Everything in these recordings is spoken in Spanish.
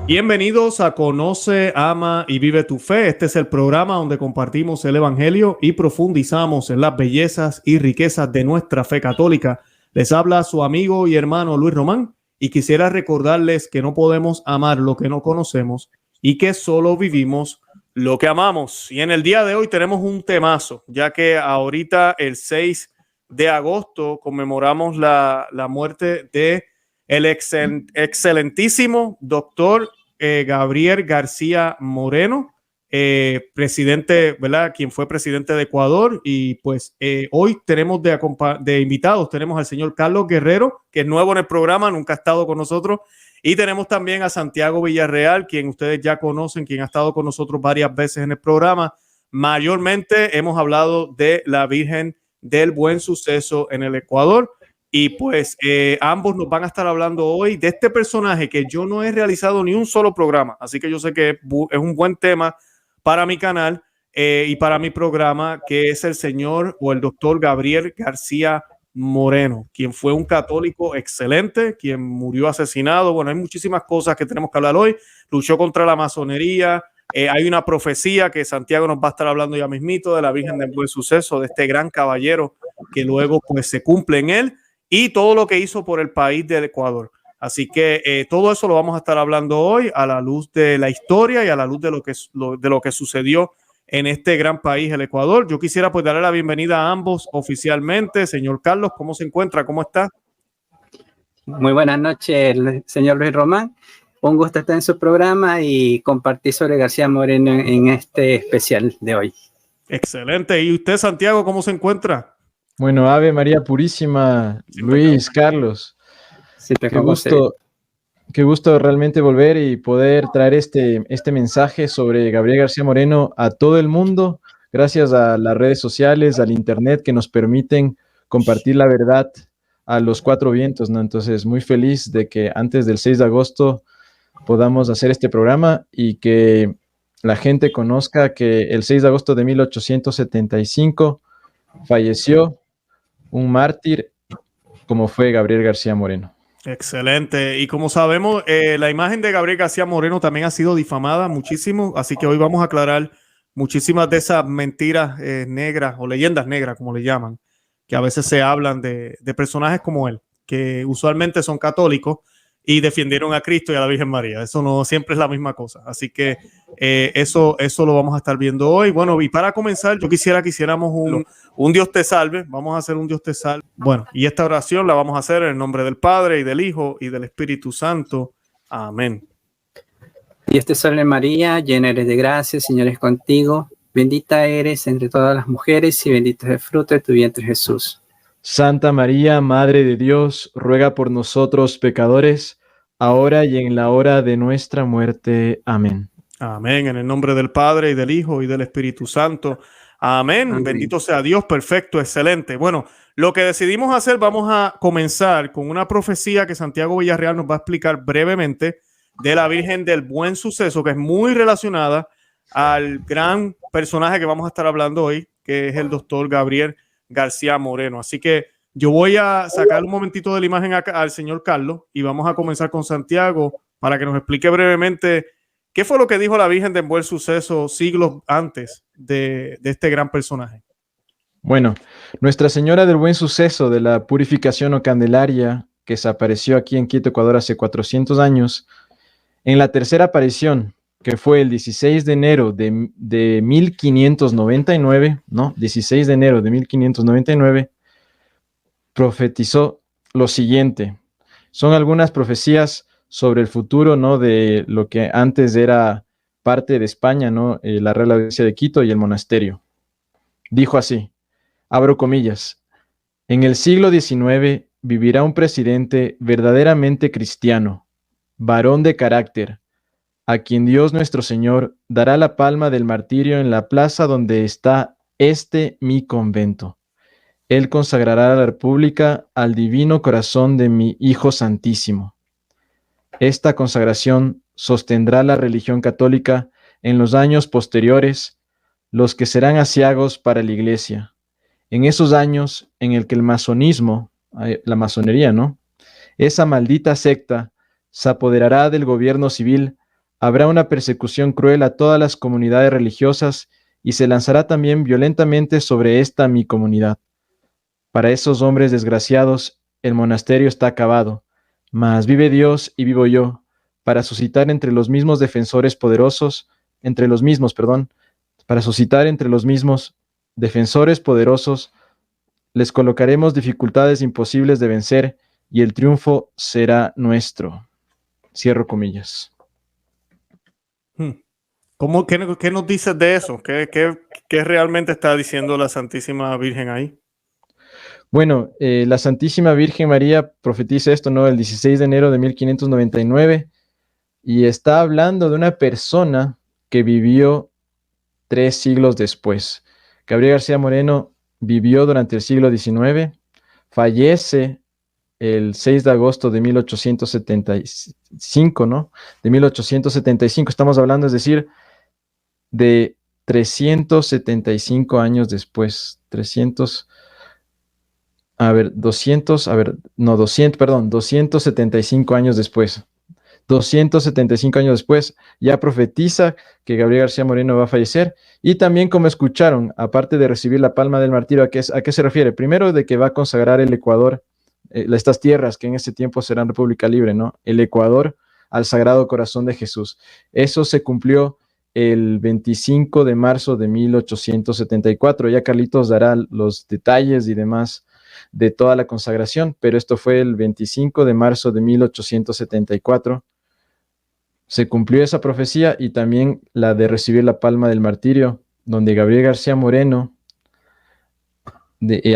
Bienvenidos a Conoce, Ama y Vive tu Fe. Este es el programa donde compartimos el Evangelio y profundizamos en las bellezas y riquezas de nuestra fe católica. Les habla su amigo y hermano Luis Román y quisiera recordarles que no podemos amar lo que no conocemos y que solo vivimos lo que amamos. Y en el día de hoy tenemos un temazo, ya que ahorita el 6 de agosto conmemoramos la muerte de el excelentísimo doctor Gabriel García Moreno, presidente, ¿verdad? Quien fue presidente de Ecuador. Y pues hoy tenemos de invitados, tenemos al señor Carlos Guerrero, que es nuevo en el programa, nunca ha estado con nosotros. Y tenemos también a Santiago Villarreal, quien ustedes ya conocen, quien ha estado con nosotros varias veces en el programa. Mayormente hemos hablado de la Virgen del Buen Suceso en el Ecuador. Y pues ambos nos van a estar hablando hoy de este personaje que yo no he realizado ni un solo programa. Así que yo sé que es un buen tema para mi canal y para mi programa, que es el señor o el doctor Gabriel García Moreno, quien fue un católico excelente, quien murió asesinado. Bueno, hay muchísimas cosas que tenemos que hablar hoy. Luchó contra la masonería. Hay una profecía que Santiago nos va a estar hablando ya mismito de la Virgen del Buen Suceso, de este gran caballero que luego pues se cumple en él. Y todo lo que hizo por el país del Ecuador. Así que todo eso lo vamos a estar hablando hoy a la luz de la historia y a la luz de lo que sucedió en este gran país, el Ecuador. Yo quisiera pues darle la bienvenida a ambos oficialmente. Señor Carlos, ¿cómo se encuentra? ¿Cómo está? Muy buenas noches, señor Luis Román. Un gusto estar en su programa y compartir sobre García Moreno en este especial de hoy. Excelente. ¿Y usted, Santiago, cómo se encuentra? Bueno, Ave María Purísima, Luis, Carlos, qué gusto realmente volver y poder traer este mensaje sobre Gabriel García Moreno a todo el mundo, gracias a las redes sociales, al internet que nos permiten compartir la verdad a los cuatro vientos, ¿no? Entonces, muy feliz de que antes del 6 de agosto podamos hacer este programa y que la gente conozca que el 6 de agosto de 1875 falleció un mártir como fue Gabriel García Moreno. Excelente. Y como sabemos, la imagen de Gabriel García Moreno también ha sido difamada muchísimo, así que hoy vamos a aclarar muchísimas de esas mentiras negras o leyendas negras, como le llaman, que a veces se hablan de personajes como él, que usualmente son católicos y defendieron a Cristo y a la Virgen María. Eso no siempre es la misma cosa. Así que eso lo vamos a estar viendo hoy. Bueno, y para comenzar, yo quisiera que hiciéramos un Dios te salve. Vamos a hacer un Dios te salve. Bueno, y esta oración la vamos a hacer en el nombre del Padre y del Hijo y del Espíritu Santo. Amén. Dios te salve María, llena eres de gracia, el Señor es contigo. Bendita eres entre todas las mujeres y bendito es el fruto de tu vientre, Jesús. Santa María, Madre de Dios, ruega por nosotros pecadores, ahora y en la hora de nuestra muerte. Amén. Amén. En el nombre del Padre y del Hijo y del Espíritu Santo. Amén. Amén. Bendito sea Dios. Perfecto. Excelente. Bueno, lo que decidimos hacer, vamos a comenzar con una profecía que Santiago Villarreal nos va a explicar brevemente de la Virgen del Buen Suceso, que es muy relacionada al gran personaje que vamos a estar hablando hoy, que es el doctor Gabriel García Moreno. Así que yo voy a sacar un momentito de la imagen acá al señor Carlos y vamos a comenzar con Santiago para que nos explique brevemente qué fue lo que dijo la Virgen del Buen Suceso siglos antes de este gran personaje. Bueno, Nuestra Señora del Buen Suceso de la Purificación o Candelaria, que se apareció aquí en Quito, Ecuador, hace 400 años, en la tercera aparición, que fue el 16 de enero de 1599, ¿no? 16 de enero de 1599, profetizó lo siguiente. Son algunas profecías sobre el futuro, ¿no? De lo que antes era parte de España, ¿no? La Real Audiencia de Quito y el monasterio. Dijo así, abro comillas, en el siglo XIX vivirá un presidente verdaderamente cristiano, varón de carácter, a quien Dios nuestro Señor dará la palma del martirio en la plaza donde está mi convento. Él consagrará a la República al divino corazón de mi Hijo Santísimo. Esta consagración sostendrá la religión católica en los años posteriores, los que serán aciagos para la Iglesia. En esos años en el que el masonismo, la masonería, ¿no? Esa maldita secta se apoderará del gobierno civil habrá una persecución cruel a todas las comunidades religiosas y se lanzará también violentamente sobre esta mi comunidad. Para esos hombres desgraciados, el monasterio está acabado, mas vive Dios y vivo yo, para suscitar entre los mismos defensores poderosos, para suscitar entre los mismos defensores poderosos, les colocaremos dificultades imposibles de vencer y el triunfo será nuestro. Cierro comillas. ¿Qué nos dices de eso? ¿Qué realmente está diciendo la Santísima Virgen ahí? Bueno, la Santísima Virgen María profetiza esto, ¿no? El 16 de enero de 1599 y está hablando de una persona que vivió 3 siglos después. Gabriel García Moreno vivió durante el siglo XIX, fallece el 6 de agosto de 1875, ¿no? De 1875 estamos hablando, es decir, de 375 años después, 275 años después. 275 años después, ya profetiza que Gabriel García Moreno va a fallecer. Y también, como escucharon, aparte de recibir la palma del martirio, ¿a qué se refiere? Primero, de que va a consagrar el Ecuador, estas tierras que en ese tiempo serán República Libre, ¿no? El Ecuador al Sagrado Corazón de Jesús. Eso se cumplió el 25 de marzo de 1874. Ya Carlitos dará los detalles y demás de toda la consagración, pero esto fue el 25 de marzo de 1874. Se cumplió esa profecía y también la de recibir la palma del martirio, donde Gabriel García Moreno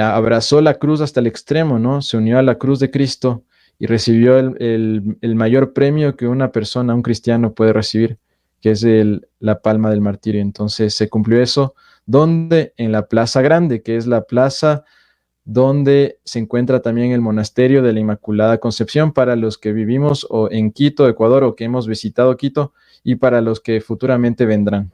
abrazó la cruz hasta el extremo, ¿no? Se unió a la cruz de Cristo y recibió el mayor premio que una persona, un cristiano puede recibir, que es la palma del martirio. Entonces se cumplió eso, donde en la Plaza Grande, que es la plaza donde se encuentra también el monasterio de la Inmaculada Concepción para los que vivimos en Quito, Ecuador, o que hemos visitado Quito, y para los que futuramente vendrán.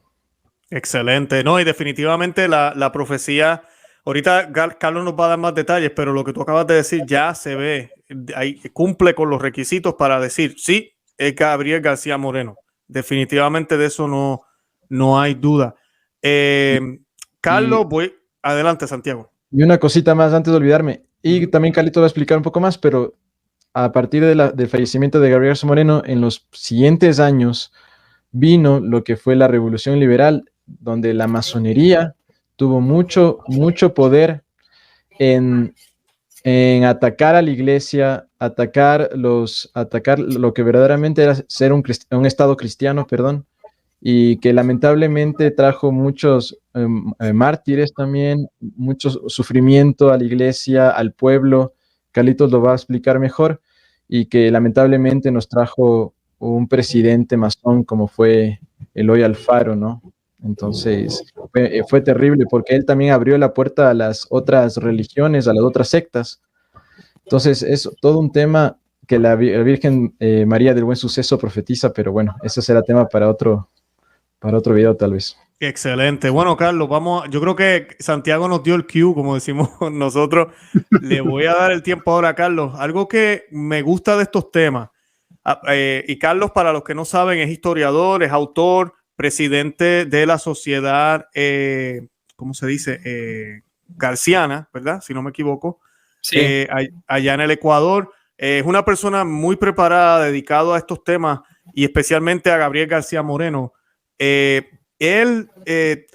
Excelente, ¿no? Y definitivamente la profecía, ahorita Carlos nos va a dar más detalles, pero lo que tú acabas de decir ya se ve, ahí cumple con los requisitos para decir, sí, es Gabriel García Moreno. Definitivamente de eso no hay duda. Carlos, adelante, Santiago. Y una cosita más antes de olvidarme, y también Carlito va a explicar un poco más, pero a partir del fallecimiento de Gabriel García Moreno, en los siguientes años vino lo que fue la Revolución Liberal, donde la masonería tuvo mucho poder en atacar a la iglesia, atacar lo que verdaderamente era ser un Estado cristiano, y que lamentablemente trajo muchos mártires también, mucho sufrimiento a la iglesia, al pueblo. Carlitos lo va a explicar mejor, y que lamentablemente nos trajo un presidente masón como fue Eloy Alfaro, ¿no? Entonces fue terrible porque él también abrió la puerta a las otras religiones, a las otras sectas. Entonces es todo un tema que la Virgen María del Buen Suceso profetiza, pero bueno, eso será tema para otro video tal vez. Excelente. Bueno, Carlos, yo creo que Santiago nos dio el cue, como decimos nosotros. Le voy a dar el tiempo ahora a Carlos. Algo que me gusta de estos temas, y Carlos, para los que no saben, es historiador, es autor, presidente de la sociedad, ¿cómo se dice? Garciana, ¿verdad? Si no me equivoco. Sí. Allá en el Ecuador. Es una persona muy preparada, dedicado a estos temas y especialmente a Gabriel García Moreno.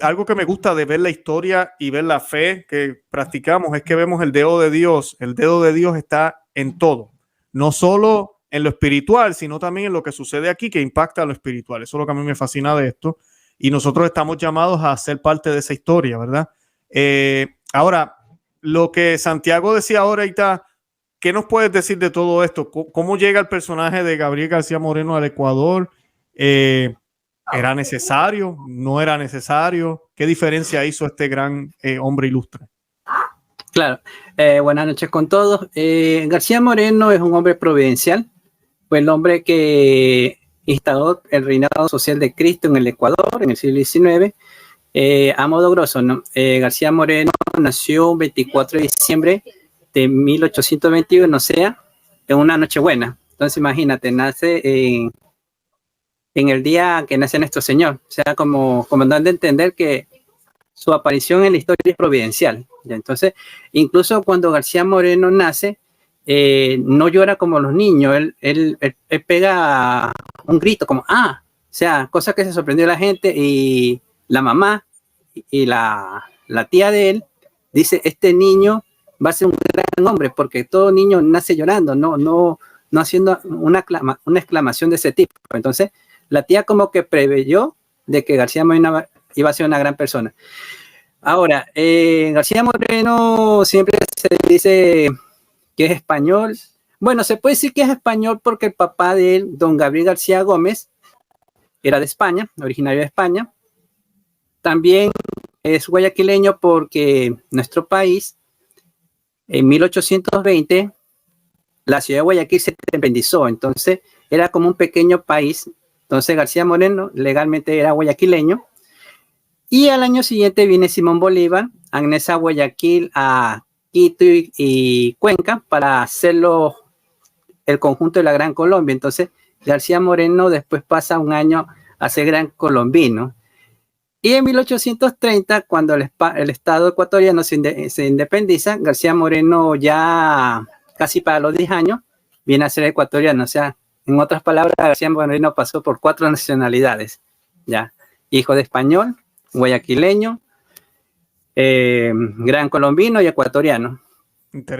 Algo que me gusta de ver la historia y ver la fe que practicamos es que vemos el dedo de Dios. El dedo de Dios está en todo, no solo en lo espiritual, sino también en lo que sucede aquí que impacta a lo espiritual. Eso es lo que a mí me fascina de esto y nosotros estamos llamados a ser parte de esa historia, ¿verdad? Ahora, lo que Santiago decía ahorita, ¿qué nos puedes decir de todo esto? ¿Cómo llega el personaje de Gabriel García Moreno al Ecuador? ¿Era necesario? ¿No era necesario? ¿Qué diferencia hizo este gran hombre ilustre? Claro. Buenas noches con todos. García Moreno es un hombre providencial. Fue el hombre que instaló el reinado social de Cristo en el Ecuador en el siglo XIX. A modo grosso, ¿no? García Moreno nació el 24 de diciembre de 1821, o sea, en una Nochebuena. Entonces, imagínate, nace en el día que nace nuestro Señor. O sea, como dando a entender que su aparición en la historia es providencial. ¿Ya? Entonces, incluso cuando García Moreno nace, no llora como los niños, él pega un grito como ¡ah! O sea, cosa que se sorprendió a la gente, y la mamá y la tía de él dice, este niño va a ser un gran hombre, porque todo niño nace llorando, no haciendo una exclamación de ese tipo. Entonces, la tía como que preveyó de que García Moreno iba a ser una gran persona. Ahora, García Moreno siempre se dice que es español. Bueno, se puede decir que es español porque el papá de él, don Gabriel García Gómez, era de España, originario de España. También es guayaquileño porque nuestro país, en 1820, la ciudad de Guayaquil se independizó, entonces era como un pequeño país. Entonces García Moreno legalmente era guayaquileño. Y al año siguiente viene Simón Bolívar, anexa Guayaquil a Quito y Cuenca para hacerlo el conjunto de la Gran Colombia. Entonces García Moreno después pasa un año a ser gran colombino. Y en 1830, cuando el Estado ecuatoriano se independiza, García Moreno ya casi para los 10 años viene a ser ecuatoriano. O sea, en otras palabras, García Moreno pasó por 4 nacionalidades. Ya, hijo de español, guayaquileño, gran colombino y ecuatoriano.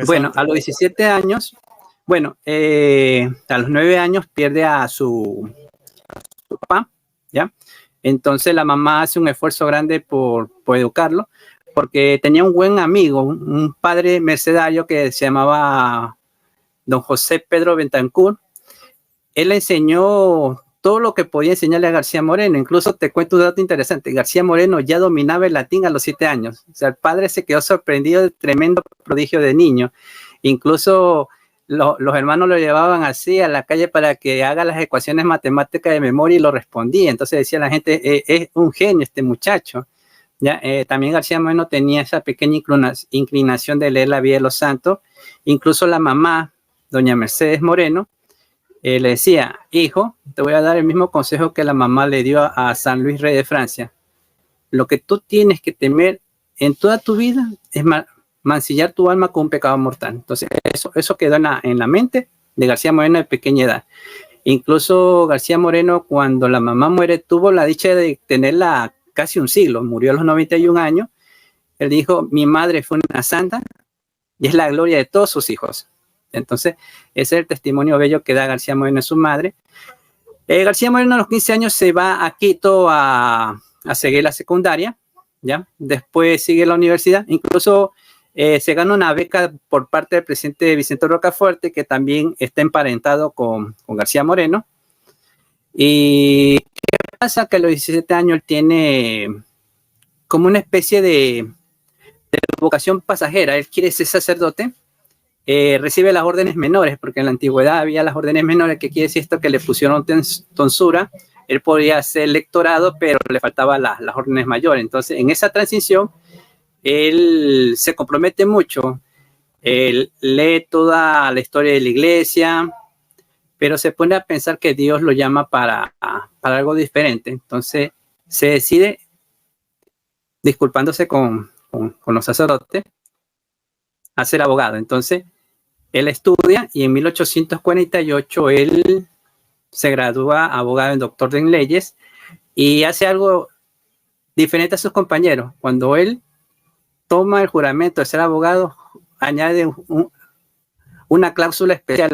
Bueno, a los 17 años, a los 9 años pierde a su papá, ¿ya? Entonces la mamá hace un esfuerzo grande por educarlo, porque tenía un buen amigo, un padre mercedario que se llamaba don José Pedro Bentancur. Él le enseñó todo lo que podía enseñarle a García Moreno. Incluso te cuento un dato interesante. García Moreno ya dominaba el latín a los 7 años. O sea, el padre se quedó sorprendido del tremendo prodigio de niño. Incluso los hermanos lo llevaban así a la calle para que haga las ecuaciones matemáticas de memoria y lo respondía. Entonces decía la gente, es un genio este muchacho. ¿Ya? También García Moreno tenía esa pequeña inclinación de leer la vida de los santos. Incluso la mamá, doña Mercedes Moreno, le decía, hijo, te voy a dar el mismo consejo que la mamá le dio a San Luis, rey de Francia. Lo que tú tienes que temer en toda tu vida es mancillar tu alma con un pecado mortal. Entonces, eso quedó en la mente de García Moreno de pequeña edad. Incluso García Moreno, cuando la mamá muere, tuvo la dicha de tenerla casi un siglo. Murió a los 91 años. Él dijo, mi madre fue una santa y es la gloria de todos sus hijos. Entonces, ese es el testimonio bello que da García Moreno de su madre. García Moreno a los 15 años se va a Quito a seguir la secundaria, ¿ya? Después sigue la universidad. Incluso se gana una beca por parte del presidente Vicente Rocafuerte, que también está emparentado con García Moreno. Y ¿qué pasa? Que a los 17 años él tiene como una especie de vocación pasajera. Él quiere ser sacerdote. Recibe las órdenes menores, porque en la antigüedad había las órdenes menores, que quiere decir esto, que le pusieron tonsura. Él podía ser lectorado, pero le faltaban las órdenes mayores. Entonces, en esa transición, él se compromete mucho. Él lee toda la historia de la iglesia, pero se pone a pensar que Dios lo llama para algo diferente. Entonces, se decide, disculpándose con los sacerdotes, a ser abogado. Entonces, él estudia y en 1848 él se gradúa abogado en doctor en leyes y hace algo diferente a sus compañeros. Cuando él toma el juramento de ser abogado, añade una cláusula especial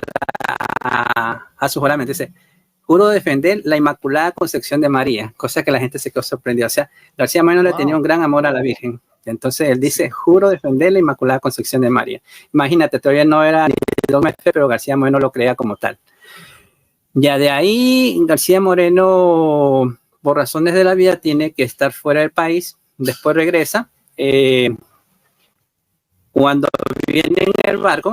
a su juramento. Dice, juro defender la Inmaculada Concepción de María, cosa que la gente se quedó sorprendida. O sea, García Moreno le tenía un gran amor a la Virgen. Entonces él dice, juro defender la Inmaculada Concepción de María. Imagínate, todavía no era ni dogma de fe, pero García Moreno lo creía como tal. Ya de ahí, García Moreno, por razones de la vida, tiene que estar fuera del país. Después regresa. Cuando viene en el barco,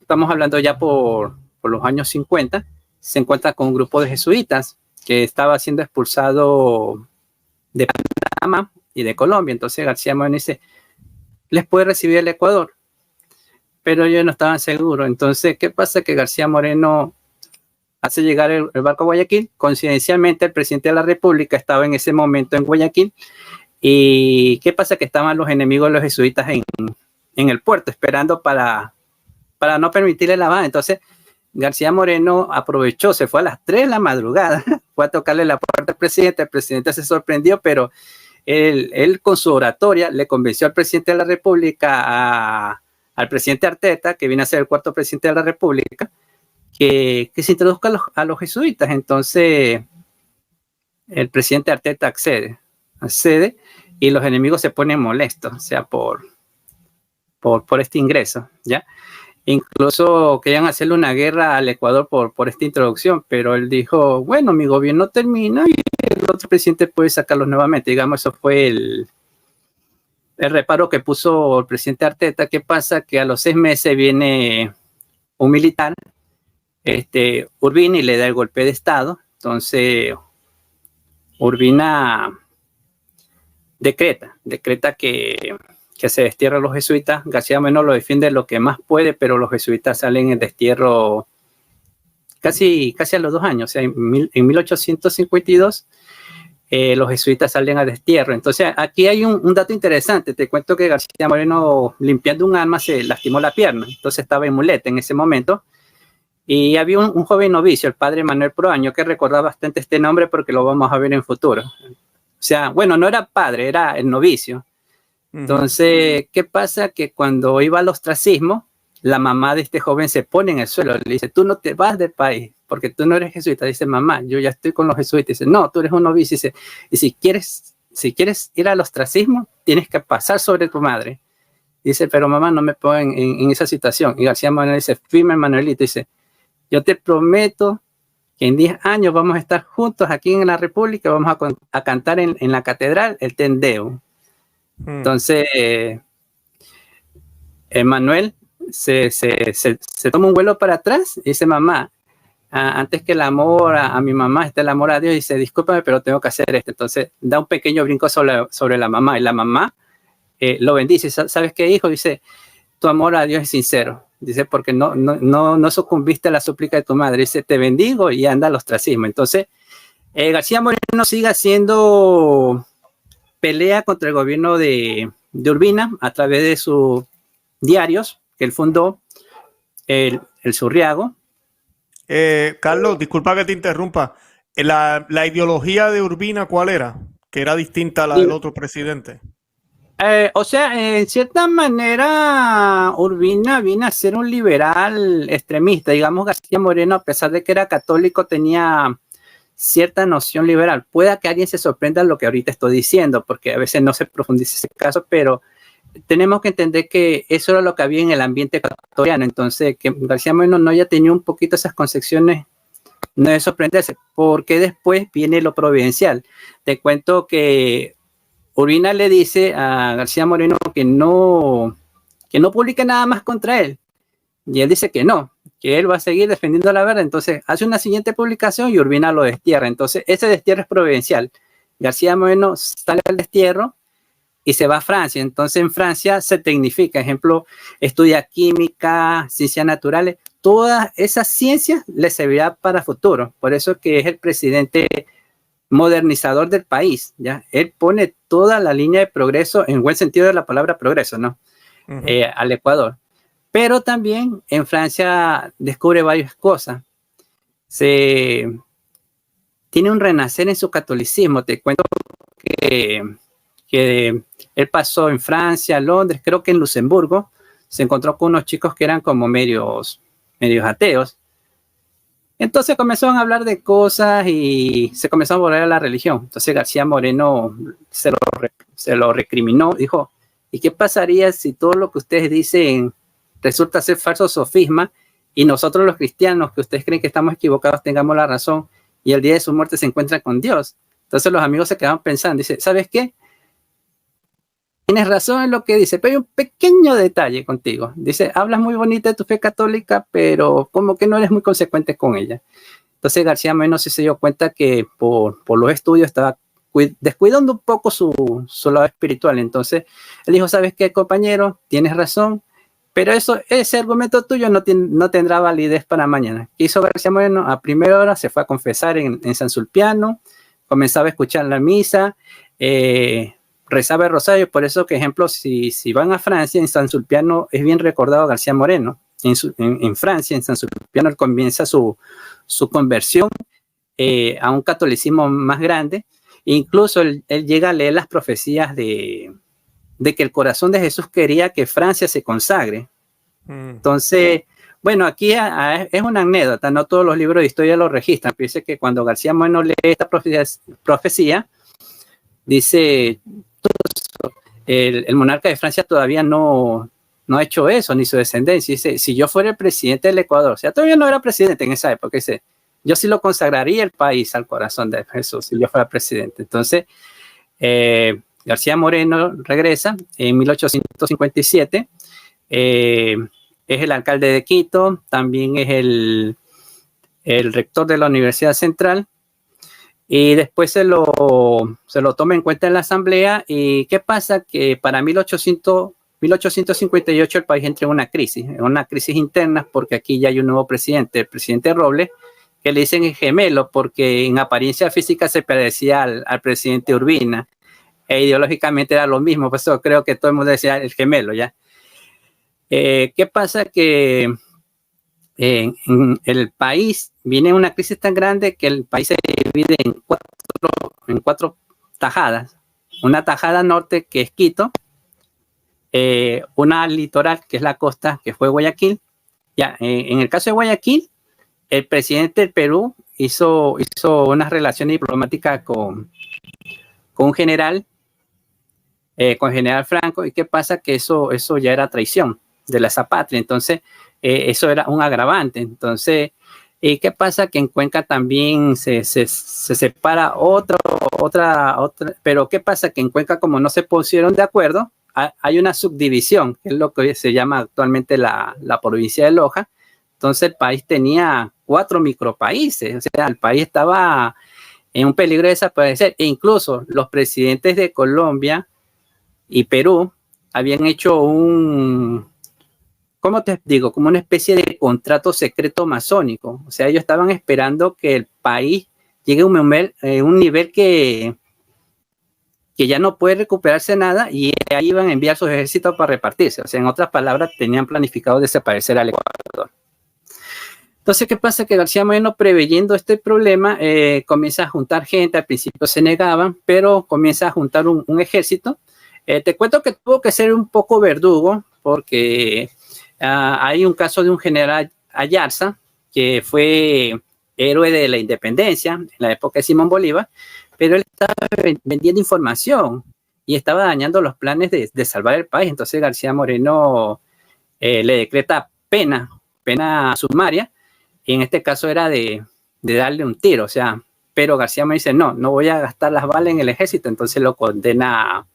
estamos hablando ya por los años 50, se encuentra con un grupo de jesuitas que estaba siendo expulsado de Panamá y de Colombia. Entonces García Moreno dice, les puede recibir el Ecuador, pero ellos no estaban seguros. Entonces, ¿qué pasa? Que García Moreno hace llegar el barco a Guayaquil. Coincidencialmente, el presidente de la República estaba en ese momento en Guayaquil. ¿Y qué pasa? Que estaban los enemigos de los jesuitas en el puerto, esperando para no permitirle la banda. Entonces, García Moreno aprovechó, se fue a las 3 de la madrugada, fue a tocarle la puerta al presidente. El presidente se sorprendió, pero él con su oratoria le convenció al presidente de la República, al presidente Arteta, que viene a ser el cuarto presidente de la República, que se introduzca a los jesuitas. Entonces, el presidente Arteta accede y los enemigos se ponen molestos, o sea, por este ingreso, ¿ya? Incluso querían hacerle una guerra al Ecuador por esta introducción, pero él dijo, bueno, mi gobierno termina y el otro presidente puede sacarlos nuevamente. Digamos, eso fue el reparo que puso el presidente Arteta. ¿Qué pasa? Que a los 6 meses viene un militar, Urbina, y le da el golpe de Estado. Entonces, Urbina decreta que se destierra a los jesuitas. García Moreno lo defiende lo que más puede, pero los jesuitas salen en destierro casi a los 2 años. O sea, en 1852 los jesuitas salen a destierro. Entonces, aquí hay un dato interesante. Te cuento que García Moreno, limpiando un arma, se lastimó la pierna. Entonces estaba en muleta en ese momento. Y había un joven novicio, el padre Manuel Proaño, que recordaba bastante este nombre porque lo vamos a ver en futuro. O sea, bueno, no era padre, era el novicio. Entonces, ¿qué pasa? Que cuando iba al ostracismo, la mamá de este joven se pone en el suelo, le dice, tú no te vas del país, porque tú no eres jesuita. Dice, mamá, yo ya estoy con los jesuitas. Dice, no, tú eres un novicio. Dice, y si quieres ir al ostracismo, tienes que pasar sobre tu madre. Dice, pero mamá, no me pongo en esa situación. Y García Moreno dice, firme Manuelito, dice, yo te prometo que en 10 años vamos a estar juntos aquí en la República, vamos a cantar en la catedral el Te Deum. Entonces, Manuel se toma un vuelo para atrás y dice, mamá, antes que el amor a mi mamá está el amor a Dios. Dice, discúlpame, pero tengo que hacer esto. Entonces, da un pequeño brinco sobre la mamá, y la mamá lo bendice. ¿Sabes qué, hijo? Dice, tu amor a Dios es sincero. Dice, porque no sucumbiste a la súplica de tu madre. Dice, te bendigo, y anda al ostracismo. Entonces, García Moreno sigue haciendo pelea contra el gobierno de Urbina a través de sus diarios que él fundó, el Surriago. Carlos, disculpa que te interrumpa. La ideología de Urbina, ¿cuál era? Que era distinta a la del otro presidente. O sea, en cierta manera, Urbina vino a ser un liberal extremista. Digamos, García Moreno, a pesar de que era católico, tenía cierta noción liberal. Pueda que alguien se sorprenda lo que ahorita estoy diciendo, porque a veces no se profundiza ese caso, pero tenemos que entender que eso era lo que había en el ambiente ecuatoriano. Entonces, que García Moreno no haya tenido un poquito esas concepciones, no es sorprenderse, porque después viene lo providencial. Te cuento que Urbina le dice a García Moreno que no publique nada más contra él. Y él dice que no, que él va a seguir defendiendo la verdad. Entonces hace una siguiente publicación y Urbina lo destierra. Entonces ese destierro es providencial. García Moreno sale al destierro y se va a Francia. Entonces en Francia se tecnifica. Ejemplo, estudia química, ciencias naturales. Todas esas ciencias le servirá para futuro. Por eso que es el presidente modernizador del país, ¿ya? Él pone toda la línea de progreso, en buen sentido de la palabra progreso, ¿no? Al Ecuador. Pero también en Francia descubre varias cosas. Tiene un renacer en su catolicismo. Te cuento que él pasó en Francia, Londres, creo que en Luxemburgo, se encontró con unos chicos que eran como medios ateos. Entonces comenzaron a hablar de cosas y se comenzó a volver a la religión. Entonces García Moreno se lo recriminó. Dijo, ¿y qué pasaría si todo lo que ustedes dicen resulta ser falso sofisma y nosotros los cristianos, que ustedes creen que estamos equivocados, tengamos la razón y el día de su muerte se encuentran con Dios? Entonces los amigos se quedaban pensando. Dice, ¿sabes qué? Tienes razón en lo que dice, pero hay un pequeño detalle contigo. Dice, hablas muy bonita de tu fe católica, pero como que no eres muy consecuente con ella. Entonces García Moreno se dio cuenta que por los estudios estaba descuidando un poco su lado espiritual. Entonces él dijo, ¿sabes qué, compañero? Tienes razón, Pero ese argumento tuyo no tendrá validez para mañana. ¿Qué hizo García Moreno? A primera hora se fue a confesar en San Sulpiano, comenzaba a escuchar la misa, rezaba el rosario. Por eso, que ejemplo, si van a Francia, en San Sulpiano es bien recordado García Moreno. En Francia, en San Sulpiano, él comienza su conversión a un catolicismo más grande. Incluso él llega a leer las profecías de que el corazón de Jesús quería que Francia se consagre. Entonces, bueno, aquí es una anécdota, no todos los libros de historia lo registran, pero dice que cuando García Moreno lee esta profecía, dice, el monarca de Francia todavía no ha hecho eso, ni su descendencia. Dice, si yo fuera el presidente del Ecuador, o sea, todavía no era presidente en esa época, dice, yo sí lo consagraría el país al corazón de Jesús si yo fuera presidente. Entonces, García Moreno regresa en 1857, es el alcalde de Quito, también es el rector de la Universidad Central, y después se lo toma en cuenta en la asamblea. ¿Y qué pasa? Que para 1858 el país entra en una crisis interna, porque aquí ya hay un nuevo presidente, el presidente Robles, que le dicen el gemelo, porque en apariencia física se parecía al presidente Urbina, e ideológicamente era lo mismo. Por eso creo que todo el mundo decía el gemelo, ¿ya? ¿Qué pasa? Que en el país viene una crisis tan grande que el país se divide en cuatro tajadas. Una tajada norte, que es Quito, una litoral, que es la costa, que fue Guayaquil. Ya, en el caso de Guayaquil, el presidente del Perú hizo unas relaciones diplomáticas con un general, con el general Franco. ¿Y qué pasa? Que eso ya era traición de la patria. Entonces, eso era un agravante. Entonces, ¿qué pasa? Que en Cuenca también se separa otra. Pero ¿qué pasa? Que en Cuenca, como no se pusieron de acuerdo, hay una subdivisión, que es lo que se llama actualmente la provincia de Loja. Entonces, el país tenía 4 micropaíses. O sea, el país estaba en un peligro de desaparecer. E incluso los presidentes de Colombia y Perú habían hecho ¿cómo te digo? Como una especie de contrato secreto masónico. O sea, ellos estaban esperando que el país llegue a un nivel que ya no puede recuperarse nada, y ahí iban a enviar sus ejércitos para repartirse. O sea, en otras palabras, tenían planificado desaparecer al Ecuador. Entonces, ¿qué pasa? Que García Moreno, preveyendo este problema, comienza a juntar gente. Al principio se negaban, pero comienza a juntar un ejército. Te cuento que tuvo que ser un poco verdugo, porque hay un caso de un general Ayarza, que fue héroe de la independencia en la época de Simón Bolívar, pero él estaba vendiendo información y estaba dañando los planes de salvar el país. Entonces García Moreno le decreta pena sumaria, y en este caso era de darle un tiro. O sea, pero García Moreno dice, no voy a gastar las balas en el ejército. Entonces lo condena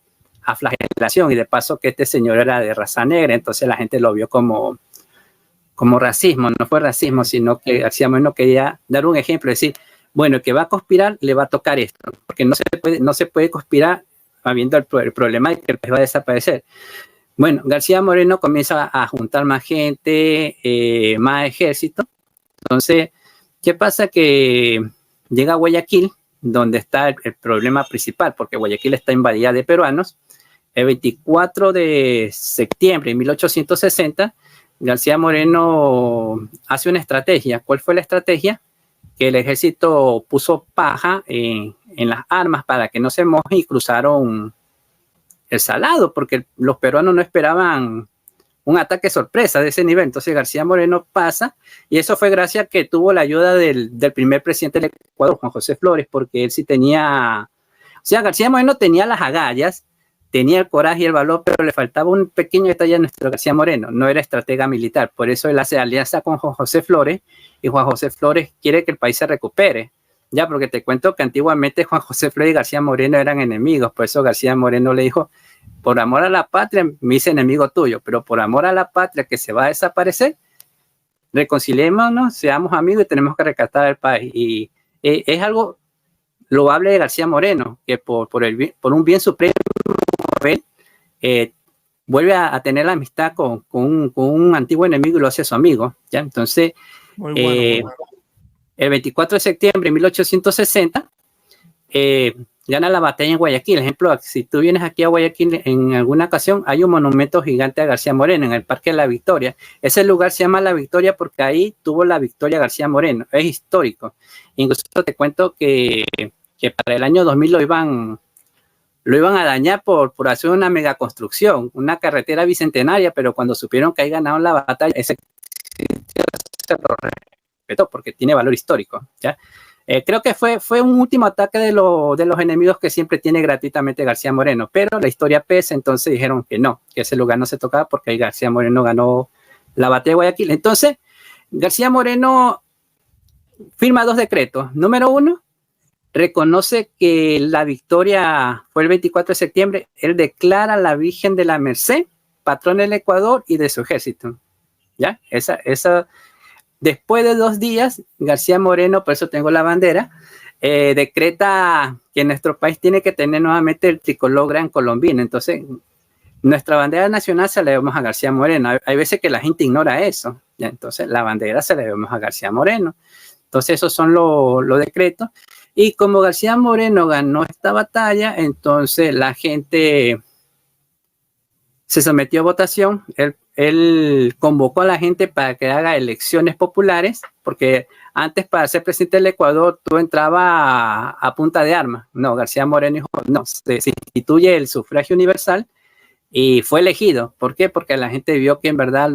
a flagelación, y de paso que este señor era de raza negra, entonces la gente lo vio como racismo. No fue racismo, sino que García Moreno quería dar un ejemplo, decir, bueno, el que va a conspirar le va a tocar esto, porque no se puede conspirar habiendo el problema de que el país va a desaparecer. Bueno, García Moreno comienza a juntar más gente, más ejército. Entonces, ¿qué pasa? Que llega a Guayaquil, donde está el problema principal, porque Guayaquil está invadida de peruanos. El 24 de septiembre de 1860, García Moreno hace una estrategia. ¿Cuál fue la estrategia? Que el ejército puso paja en las armas para que no se mojen, y cruzaron el Salado, porque los peruanos no esperaban un ataque sorpresa de ese nivel. Entonces García Moreno pasa, y eso fue gracias a que tuvo la ayuda del primer presidente del Ecuador, Juan José Flores, porque él sí tenía, o sea, García Moreno tenía las agallas, tenía el coraje y el valor, pero le faltaba un pequeño detalle a nuestro García Moreno: no era estratega militar. Por eso él hace alianza con Juan José Flores, y Juan José Flores quiere que el país se recupere. Ya, porque te cuento que antiguamente Juan José Flores y García Moreno eran enemigos. Por eso García Moreno le dijo, por amor a la patria me hice enemigo tuyo, pero por amor a la patria que se va a desaparecer, reconciliémonos, seamos amigos y tenemos que rescatar el país. Y es algo loable de García Moreno, que por un bien supremo vuelve a tener la amistad con un antiguo enemigo y lo hace su amigo, ¿ya? Entonces, Muy bueno, muy bueno. el 24 de septiembre de 1860, gana la batalla en Guayaquil. Ejemplo, si tú vienes aquí a Guayaquil en alguna ocasión, hay un monumento gigante a García Moreno en el Parque de la Victoria. Ese lugar se llama La Victoria porque ahí tuvo la victoria García Moreno. Es histórico. Incluso te cuento que para el año 2000 lo iban a dañar por hacer una megaconstrucción, una carretera bicentenaria, pero cuando supieron que ahí ganaron la batalla, ese se lo respetó porque tiene valor histórico, ¿ya? Creo que fue un último ataque de los enemigos que siempre tiene gratuitamente García Moreno, pero la historia pesa, entonces dijeron que no, que ese lugar no se tocaba porque ahí García Moreno ganó la batalla de Guayaquil. Entonces, García Moreno firma 2 decretos. Número 1, reconoce que la victoria fue el 24 de septiembre. Él declara a la Virgen de la Merced patrona del Ecuador y de su ejército, ¿ya? Después de 2 días, García Moreno, por eso tengo la bandera, decreta que nuestro país tiene que tener nuevamente el tricolor gran colombino. Entonces, nuestra bandera nacional se la debemos a García Moreno. Hay veces que la gente ignora eso, ¿ya? Entonces, la bandera se la debemos a García Moreno. Entonces, esos son los decretos. Y como García Moreno ganó esta batalla, entonces la gente se sometió a votación. Él convocó a la gente para que haga elecciones populares, porque antes para ser presidente del Ecuador tú entrabas a punta de armas. No, García Moreno dijo, no, se instituye el sufragio universal y fue elegido. ¿Por qué? Porque la gente vio que en verdad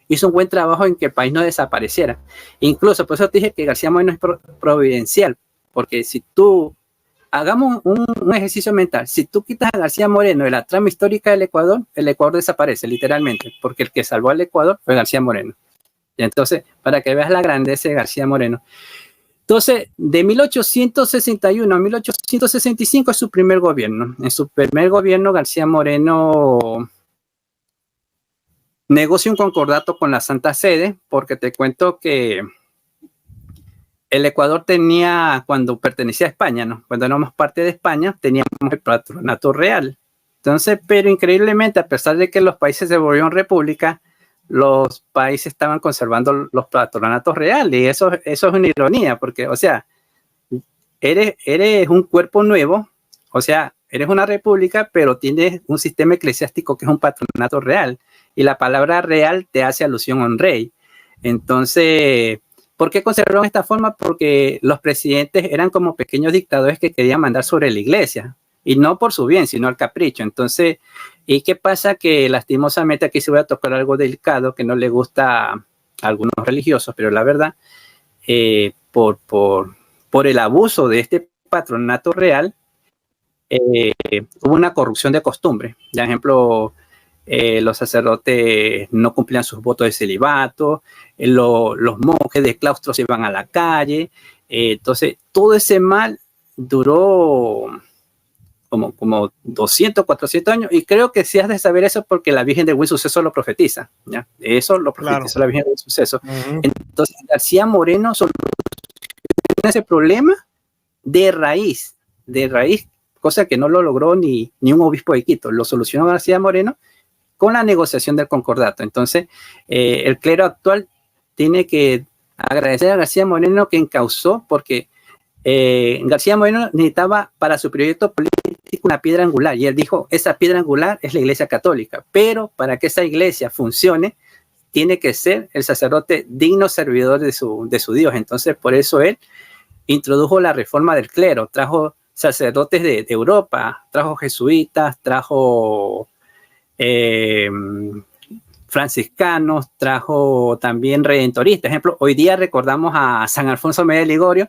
hizo un buen trabajo en que el país no desapareciera. Incluso, por eso te dije que García Moreno es providencial, porque si tú, hagamos un ejercicio mental, si tú quitas a García Moreno de la trama histórica del Ecuador, el Ecuador desaparece literalmente, porque el que salvó al Ecuador fue García Moreno. Y entonces, para que veas la grandeza de García Moreno. Entonces, de 1861 a 1865 es su primer gobierno. En su primer gobierno, García Moreno negocia un concordato con la Santa Sede, porque te cuento que el Ecuador tenía, cuando pertenecía a España, ¿no? Cuando éramos parte de España, teníamos el patronato real. Entonces, pero increíblemente, a pesar de que los países se volvieron república, los países estaban conservando los patronatos reales. Y eso es una ironía, porque, o sea, eres un cuerpo nuevo, o sea, eres una república, pero tienes un sistema eclesiástico que es un patronato real. Y la palabra real te hace alusión a un rey. Entonces, ¿por qué conservaron esta forma? Porque los presidentes eran como pequeños dictadores que querían mandar sobre la iglesia, y no por su bien, sino al capricho. Entonces, ¿y qué pasa? Que lastimosamente aquí se va a tocar algo delicado que no le gusta a algunos religiosos, pero la verdad, por el abuso de este patronato real, hubo una corrupción de costumbre. Por ejemplo, los sacerdotes no cumplían sus votos de celibato, los monjes de claustro se iban a la calle. Entonces, todo ese mal duró como 200, 400 años, y creo que sí has de saber eso porque la Virgen del Buen Suceso lo profetiza, ¿ya? Eso lo profetizó, claro, la Virgen del Buen Suceso. Entonces, García Moreno soluciona ese problema de raíz, cosa que no lo logró ni un obispo de Quito. Lo solucionó García Moreno con la negociación del concordato. Entonces, el clero actual tiene que agradecer a García Moreno que encauzó, porque García Moreno necesitaba para su proyecto político una piedra angular, y él dijo, esa piedra angular es la Iglesia Católica, pero para que esa iglesia funcione, tiene que ser el sacerdote digno servidor de su Dios. Entonces, por eso él introdujo la reforma del clero, trajo sacerdotes de Europa, trajo jesuitas, trajo franciscanos, trajo también redentoristas. Por ejemplo, hoy día recordamos a San Alfonso María de Ligorio,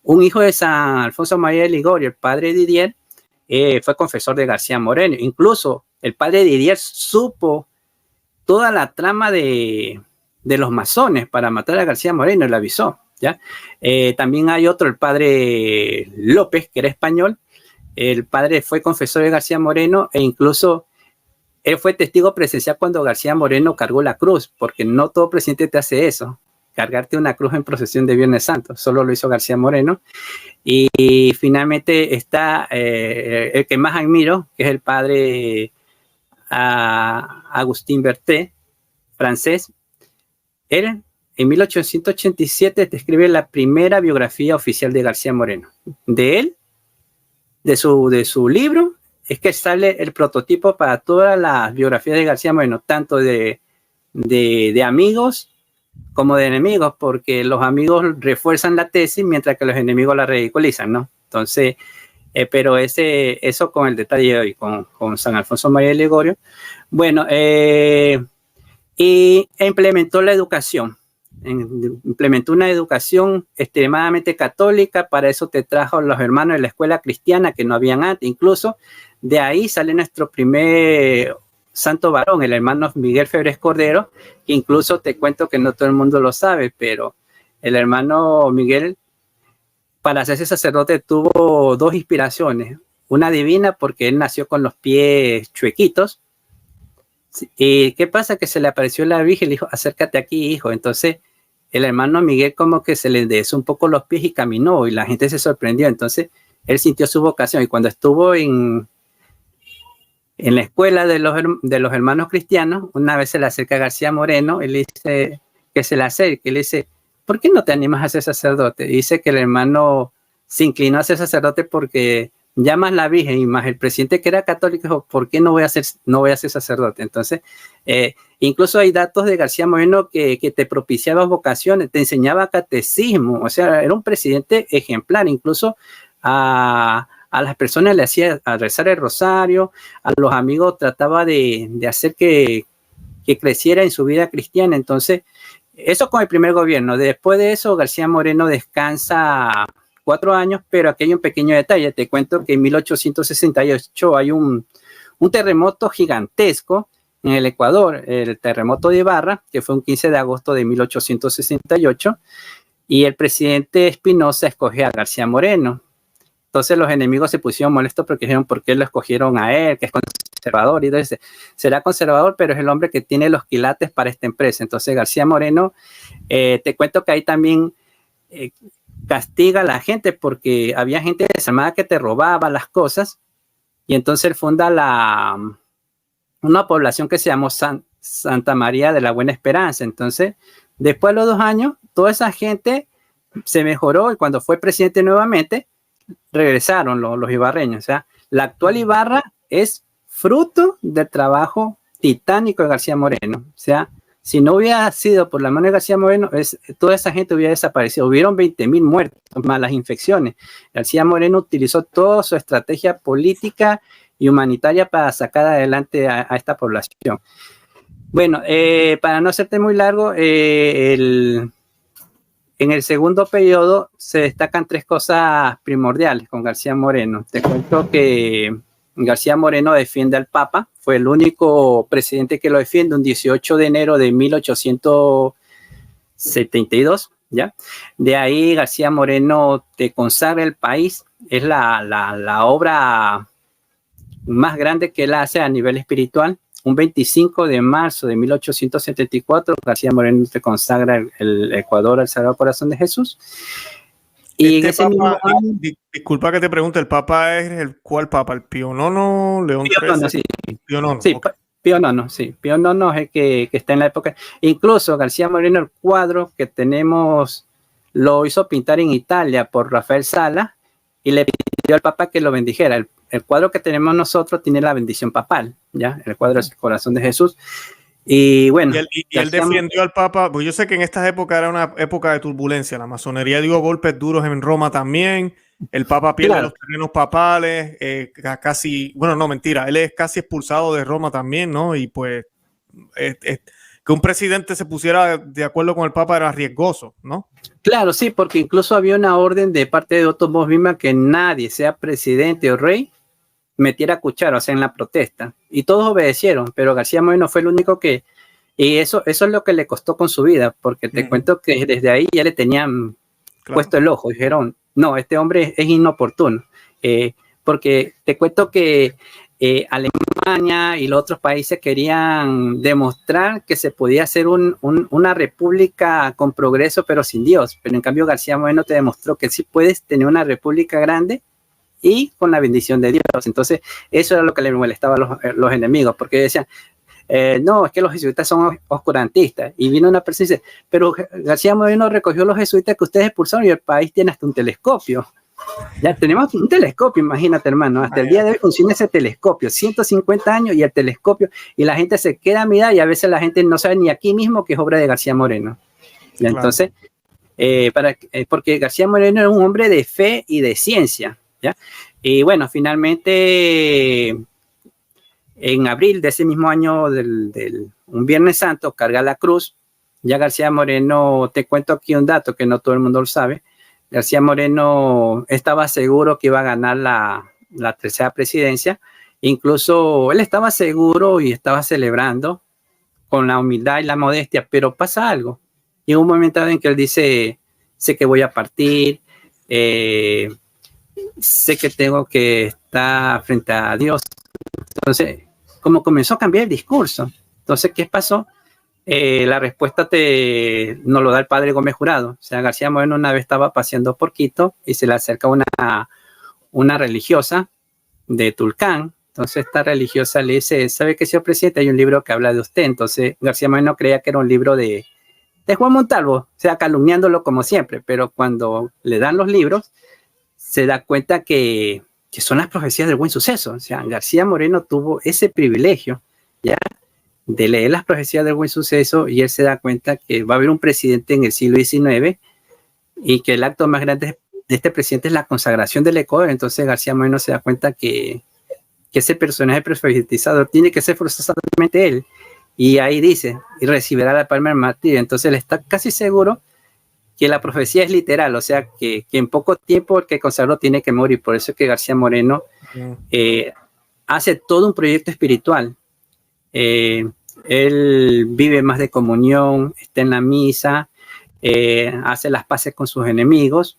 un hijo de San Alfonso María de Ligorio, el padre Didier, fue confesor de García Moreno. Incluso el padre Didier supo toda la trama de los masones para matar a García Moreno y le avisó, ¿ya? También hay otro, el padre López, que era español. El padre fue confesor de García Moreno, e incluso él fue testigo presencial cuando García Moreno cargó la cruz, porque no todo presidente te hace eso, cargarte una cruz en procesión de Viernes Santo. Solo lo hizo García Moreno. Y finalmente está el que más admiro, que es el padre a Agustín Berthet, francés. Él, en 1887, describe la primera biografía oficial de García Moreno. De él, de su libro, es que sale el prototipo para todas las biografías de García Moreno, tanto de amigos como de enemigos, porque los amigos refuerzan la tesis mientras que los enemigos la ridiculizan, ¿no? Entonces, pero eso con el detalle de hoy, con San Alfonso María de Ligorio. Bueno, y implementó la educación. Implementó una educación extremadamente católica. Para eso te trajo los hermanos de la escuela cristiana que no habían antes. Incluso de ahí sale nuestro primer santo varón, el hermano Miguel Febres Cordero, que incluso te cuento que no todo el mundo lo sabe, pero el hermano Miguel, para hacerse sacerdote, tuvo dos inspiraciones. Una divina, porque él nació con los pies chuequitos. ¿Y qué pasa? Que se le apareció la Virgen y le dijo, acércate aquí, hijo. Entonces, el hermano Miguel como que se le enderezó un poco los pies y caminó, y la gente se sorprendió. Entonces, él sintió su vocación, y cuando estuvo en la escuela de los hermanos cristianos, una vez se le acerca a García Moreno y le dice que se le acerque, y le dice, ¿por qué no te animas a ser sacerdote? Y dice que el hermano se inclinó a ser sacerdote porque ya más la Virgen y más el presidente, que era católico, dijo, ¿por qué no voy a ser sacerdote? Entonces, incluso hay datos de García Moreno que te propiciaba vocaciones, te enseñaba catecismo, o sea, era un presidente ejemplar. Incluso a las personas le hacía a rezar el rosario, a los amigos trataba de hacer que creciera en su vida cristiana. Entonces, eso con el primer gobierno. Después de eso, García Moreno descansa 4 años, pero aquí hay un pequeño detalle. Te cuento que en 1868 hay un terremoto gigantesco en el Ecuador, el terremoto de Ibarra, que fue un 15 de agosto de 1868, y el presidente Espinosa escogió a García Moreno. Entonces los enemigos se pusieron molestos porque dijeron, ¿por qué lo escogieron a él, que es conservador? Y entonces, será conservador, pero es el hombre que tiene los quilates para esta empresa. Entonces García Moreno, te cuento que ahí también castiga a la gente, porque había gente desarmada que te robaba las cosas, y entonces él funda una población que se llamó Santa María de la Buena Esperanza. Entonces, después de los 2 años, toda esa gente se mejoró, y cuando fue presidente nuevamente, regresaron los ibarreños. O sea, la actual Ibarra es fruto del trabajo titánico de García Moreno. O sea, si no hubiera sido por la mano de García Moreno, toda esa gente hubiera desaparecido. Hubieron 20.000 muertos, más las infecciones. García Moreno utilizó toda su estrategia política y humanitaria para sacar adelante a esta población. Bueno, para no hacerte muy largo, en el segundo periodo se destacan 3 cosas primordiales con García Moreno. Te cuento que García Moreno defiende al Papa, fue el único presidente que lo defiende, un 18 de enero de 1872, ¿ya? De ahí García Moreno te consagra el país, es la obra más grande que él hace a nivel espiritual. Un 25 de marzo de 1874, García Moreno te consagra el Ecuador al Sagrado Corazón de Jesús. Y ese papa, mismo año, disculpa que te pregunte, ¿el Papa es cuál Papa? ¿El Pío IX, León XIII? Sí. Pío IX, sí, okay. Pío IX, sí. Pío IX es el que está en la época. Incluso García Moreno, el cuadro que tenemos, lo hizo pintar en Italia por Rafael Sala, y le pidió al Papa que lo bendijera. El cuadro que tenemos nosotros tiene la bendición papal, ¿ya? El cuadro es el Corazón de Jesús. Y bueno. Y él defendió al Papa, pues yo sé que en estas épocas era una época de turbulencia. La masonería dio golpes duros en Roma también. El Papa pierde los terrenos papales. Casi, bueno, no, mentira. Él es casi expulsado de Roma también, ¿no? Y pues que un presidente se pusiera de acuerdo con el Papa era riesgoso, ¿no? Claro, sí, porque incluso había una orden de parte de Otto von Bismarck que nadie, sea presidente o rey, metiera cuchara, o sea, en la protesta. Y todos obedecieron, pero García Moreno fue el único que... Y eso es lo que le costó con su vida, porque te cuento que desde ahí ya le tenían puesto el ojo. Dijeron, no, este hombre es inoportuno. Porque te cuento que Alemania y los otros países querían demostrar que se podía hacer una república con progreso, pero sin Dios. Pero en cambio García Moreno te demostró que sí puedes tener una república grande y con la bendición de Dios. Entonces, eso era lo que le molestaba a los enemigos, porque decían, no, es que los jesuitas son oscurantistas. Y vino una persona y dice, pero García Moreno recogió los jesuitas que ustedes expulsaron y el país tiene hasta un telescopio. Ya tenemos un telescopio, imagínate, hermano. Hasta el día de hoy funciona ese telescopio, 150 años y el telescopio, y la gente se queda a mirar y a veces la gente no sabe ni aquí mismo que es obra de García Moreno. Claro. Entonces, porque García Moreno era un hombre de fe y de ciencia, ¿ya? Y bueno, finalmente, en abril de ese mismo año, un Viernes Santo, carga la cruz. Ya García Moreno, te cuento aquí un dato que no todo el mundo lo sabe. García Moreno estaba seguro que iba a ganar la tercera presidencia. Incluso él estaba seguro y estaba celebrando con la humildad y la modestia, pero pasa algo. Y en un momento en que él dice, sé que voy a partir, sé que tengo que estar frente a Dios. Entonces, como comenzó a cambiar el discurso. Entonces, ¿qué pasó? La respuesta nos lo da el padre Gómez Jurado. O sea, García Moreno una vez estaba paseando por Quito y se le acerca una religiosa de Tulcán. Entonces esta religiosa le dice, ¿sabe qué, señor presidente? Hay un libro que habla de usted. Entonces García Moreno creía que era un libro de Juan Montalvo, o sea, calumniándolo como siempre. Pero cuando le dan los libros, se da cuenta que son las profecías del buen suceso. O sea, García Moreno tuvo ese privilegio, ¿ya?, de leer las profecías del buen suceso, y él se da cuenta que va a haber un presidente en el siglo XIX y que el acto más grande de este presidente es la consagración del Ecuador. Entonces García Moreno se da cuenta que ese personaje profetizado tiene que ser forzosamente él, y ahí dice, y recibirá la palma del martirio. Entonces él está casi seguro que la profecía es literal, o sea, que en poco tiempo el que consagró tiene que morir. Por eso es que García Moreno hace todo un proyecto espiritual. Él vive más de comunión, está en la misa, hace las paces con sus enemigos,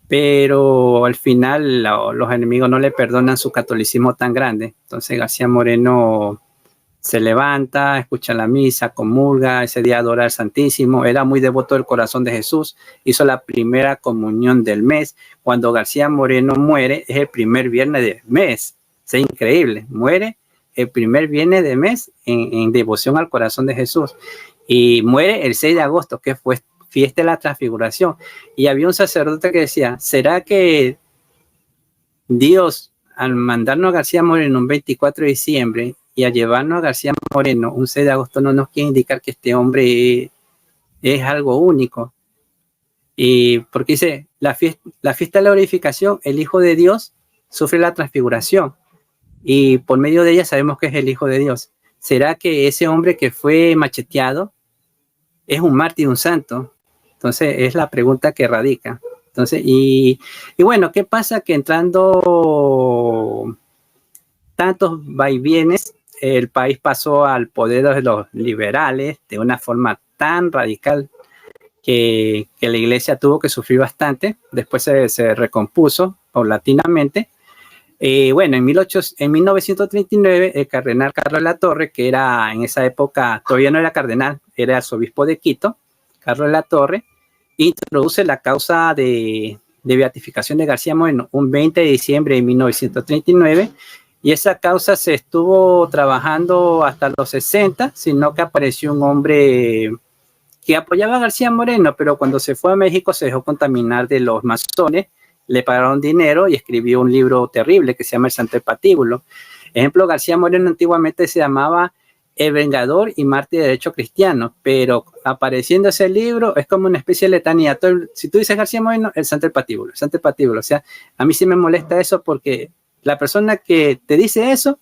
pero al final los enemigos no le perdonan su catolicismo tan grande. Entonces García Moreno se levanta, escucha la misa, comulga, ese día adora al Santísimo, era muy devoto del corazón de Jesús, hizo la primera comunión del mes. Cuando García Moreno muere es el primer viernes del mes, es increíble, muere el primer viernes de mes en devoción al corazón de Jesús, y muere el 6 de agosto, que fue fiesta de la transfiguración. Y había un sacerdote que decía, ¿será que Dios, al mandarnos a García Moreno un 24 de diciembre y a llevarnos a García Moreno un 6 de agosto, no nos quiere indicar que este hombre es algo único? Y porque dice, la fiesta de la glorificación, el Hijo de Dios sufre la transfiguración, y por medio de ella sabemos que es el Hijo de Dios. ¿Será que ese hombre que fue macheteado es un mártir, un santo? Entonces es la pregunta que radica. Entonces, y bueno, ¿qué pasa? Que entrando tantos vaivienes, el país pasó al poder de los liberales de una forma tan radical que la iglesia tuvo que sufrir bastante. Después se recompuso paulatinamente. Bueno, en 1939, el cardenal Carlos de la Torre, que era en esa época, todavía no era cardenal, era arzobispo de Quito, Carlos de la Torre, introduce la causa de beatificación de García Moreno un 20 de diciembre de 1939, y esa causa se estuvo trabajando hasta los 60, sino que apareció un hombre que apoyaba a García Moreno, pero cuando se fue a México se dejó contaminar de los masones, le pagaron dinero y escribió un libro terrible que se llama El Santo Patíbulo. Ejemplo, García Moreno antiguamente se llamaba El Vengador y Mártir de Derecho Cristiano, pero apareciendo ese libro es como una especie de letanía. Si tú dices García Moreno, el Santo Patíbulo, el Santo Patíbulo. O sea, a mí sí me molesta eso, porque la persona que te dice eso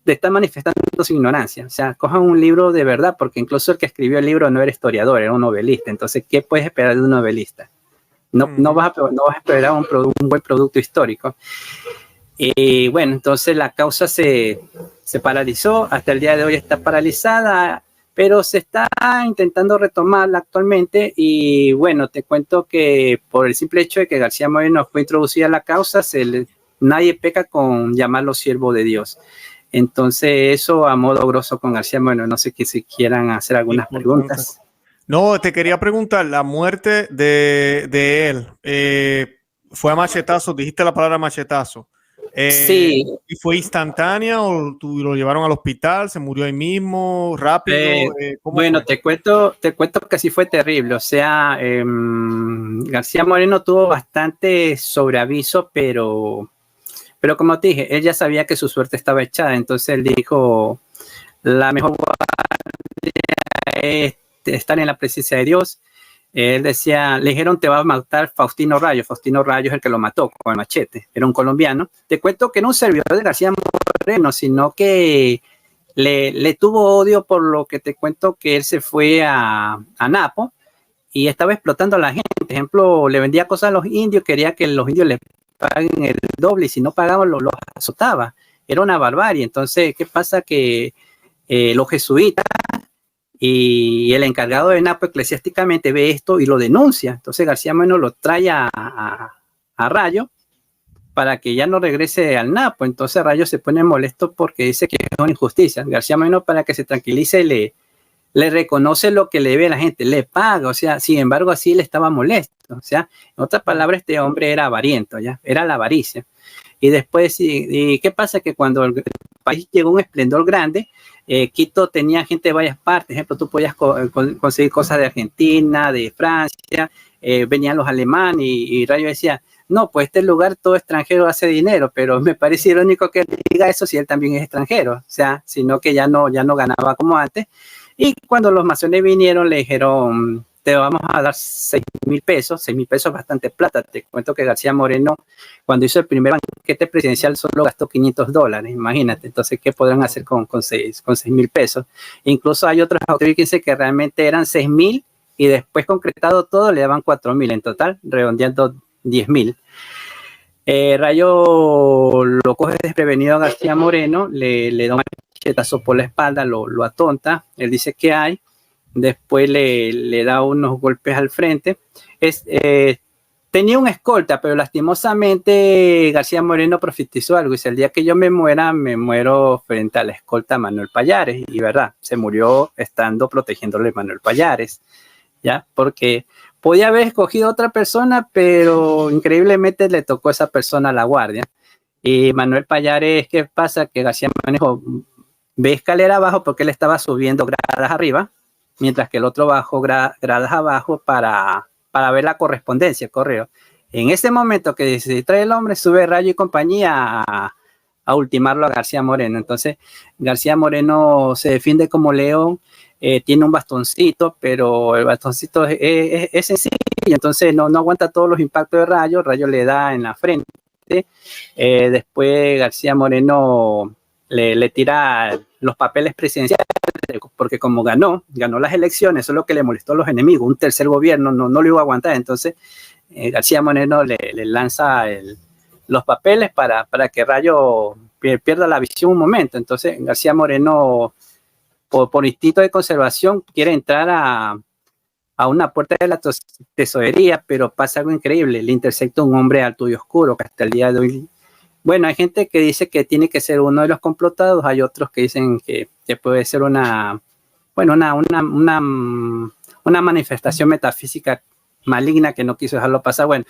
te está manifestando su ignorancia. O sea, cojan un libro de verdad, porque incluso el que escribió el libro no era historiador, era un novelista. Entonces, ¿qué puedes esperar de un novelista? No vas a esperar un buen producto histórico. Bueno, entonces la causa se paralizó, hasta el día de hoy está paralizada, pero se está intentando retomarla actualmente. Y bueno, te cuento que por el simple hecho de que García Moreno fue introducida a la causa, nadie peca con llamarlo siervo de Dios. Entonces eso a modo grosso con García Moreno. No sé si quieran hacer algunas preguntas. No, te quería preguntar, la muerte de él, Fue a machetazo, dijiste la palabra machetazo. Sí. ¿Y fue instantánea o lo llevaron al hospital? ¿Se murió ahí mismo? ¿Rápido? Bueno, te cuento que sí fue terrible. O sea, García Moreno tuvo bastante sobreaviso, pero como te dije, él ya sabía que su suerte estaba echada. Entonces él dijo, la mejor es estar en la presencia de Dios. Él decía, le dijeron, te va a matar Faustino Rayo. Faustino Rayo es el que lo mató con el machete. Era un colombiano. Te cuento que no un servidor de García Moreno, sino que le tuvo odio por lo que te cuento que él se fue a Napo y estaba explotando a la gente. Por ejemplo, le vendía cosas a los indios, quería que los indios le paguen el doble y si no pagaban los azotaba. Era una barbarie. Entonces, ¿qué pasa? Que los jesuitas y el encargado de Napo eclesiásticamente ve esto y lo denuncia. Entonces García Moreno lo trae a Rayo para que ya no regrese al Napo. Entonces Rayo se pone molesto porque dice que es una injusticia. García Moreno, para que se tranquilice, le reconoce lo que le debe a la gente, le paga. O sea, sin embargo, así él estaba molesto. O sea, en otras palabras, este hombre era avariento, ¿ya? Era la avaricia. Y después, ¿y qué pasa? Que cuando el país llegó a un esplendor grande, Quito tenía gente de varias partes. Por ejemplo, tú podías conseguir cosas de Argentina, de Francia, venían los alemanes y Rayo decía, no, pues este lugar todo extranjero hace dinero, pero me parece irónico que diga eso si él también es extranjero, o sea, sino que ya no ganaba como antes. Y cuando los masones vinieron le dijeron, te vamos a dar 6,000 pesos, 6,000 pesos bastante plata. Te cuento que García Moreno, cuando hizo el primer banquete presidencial, solo gastó $500, imagínate. Entonces, ¿qué podrán hacer con 6,000 pesos? Incluso hay otros autores que dicen que realmente eran 6,000 y después concretado todo le daban 4,000 en total, redondeando 10,000. Rayo lo coge desprevenido a García Moreno, le da un machetazo por la espalda, lo atonta, él dice que hay, después le da unos golpes al frente. Tenía una escolta, pero lastimosamente García Moreno profetizó algo, dice, el día que yo me muera, me muero frente a la escolta Manuel Pallares, y verdad, se murió estando protegiéndole a Manuel Pallares, ¿ya? Porque podía haber escogido otra persona, pero increíblemente le tocó a esa persona la guardia. Y Manuel Pallares, ¿qué pasa? Que García Moreno ve escalera abajo porque él estaba subiendo gradas arriba, mientras que el otro bajó gradas abajo para ver la correspondencia, el correo. En ese momento que se distrae el hombre, sube Rayo y compañía a ultimarlo a García Moreno. Entonces, García Moreno se defiende como león, tiene un bastoncito, pero el bastoncito es sencillo, entonces no aguanta todos los impactos de Rayo. Rayo le da en la frente. Después García Moreno le tira los papeles presidenciales, porque como ganó las elecciones, eso es lo que le molestó a los enemigos, un tercer gobierno no lo iba a aguantar. Entonces García Moreno le lanza los papeles para que Rayo pierda la visión un momento. Entonces García Moreno, por instinto de conservación, quiere entrar a una puerta de la tesorería, pero pasa algo increíble, le intercepta un hombre alto y oscuro que hasta el día de hoy, bueno, hay gente que dice que tiene que ser uno de los complotados, hay otros que dicen que puede ser una manifestación metafísica maligna que no quiso dejarlo pasar. Bueno,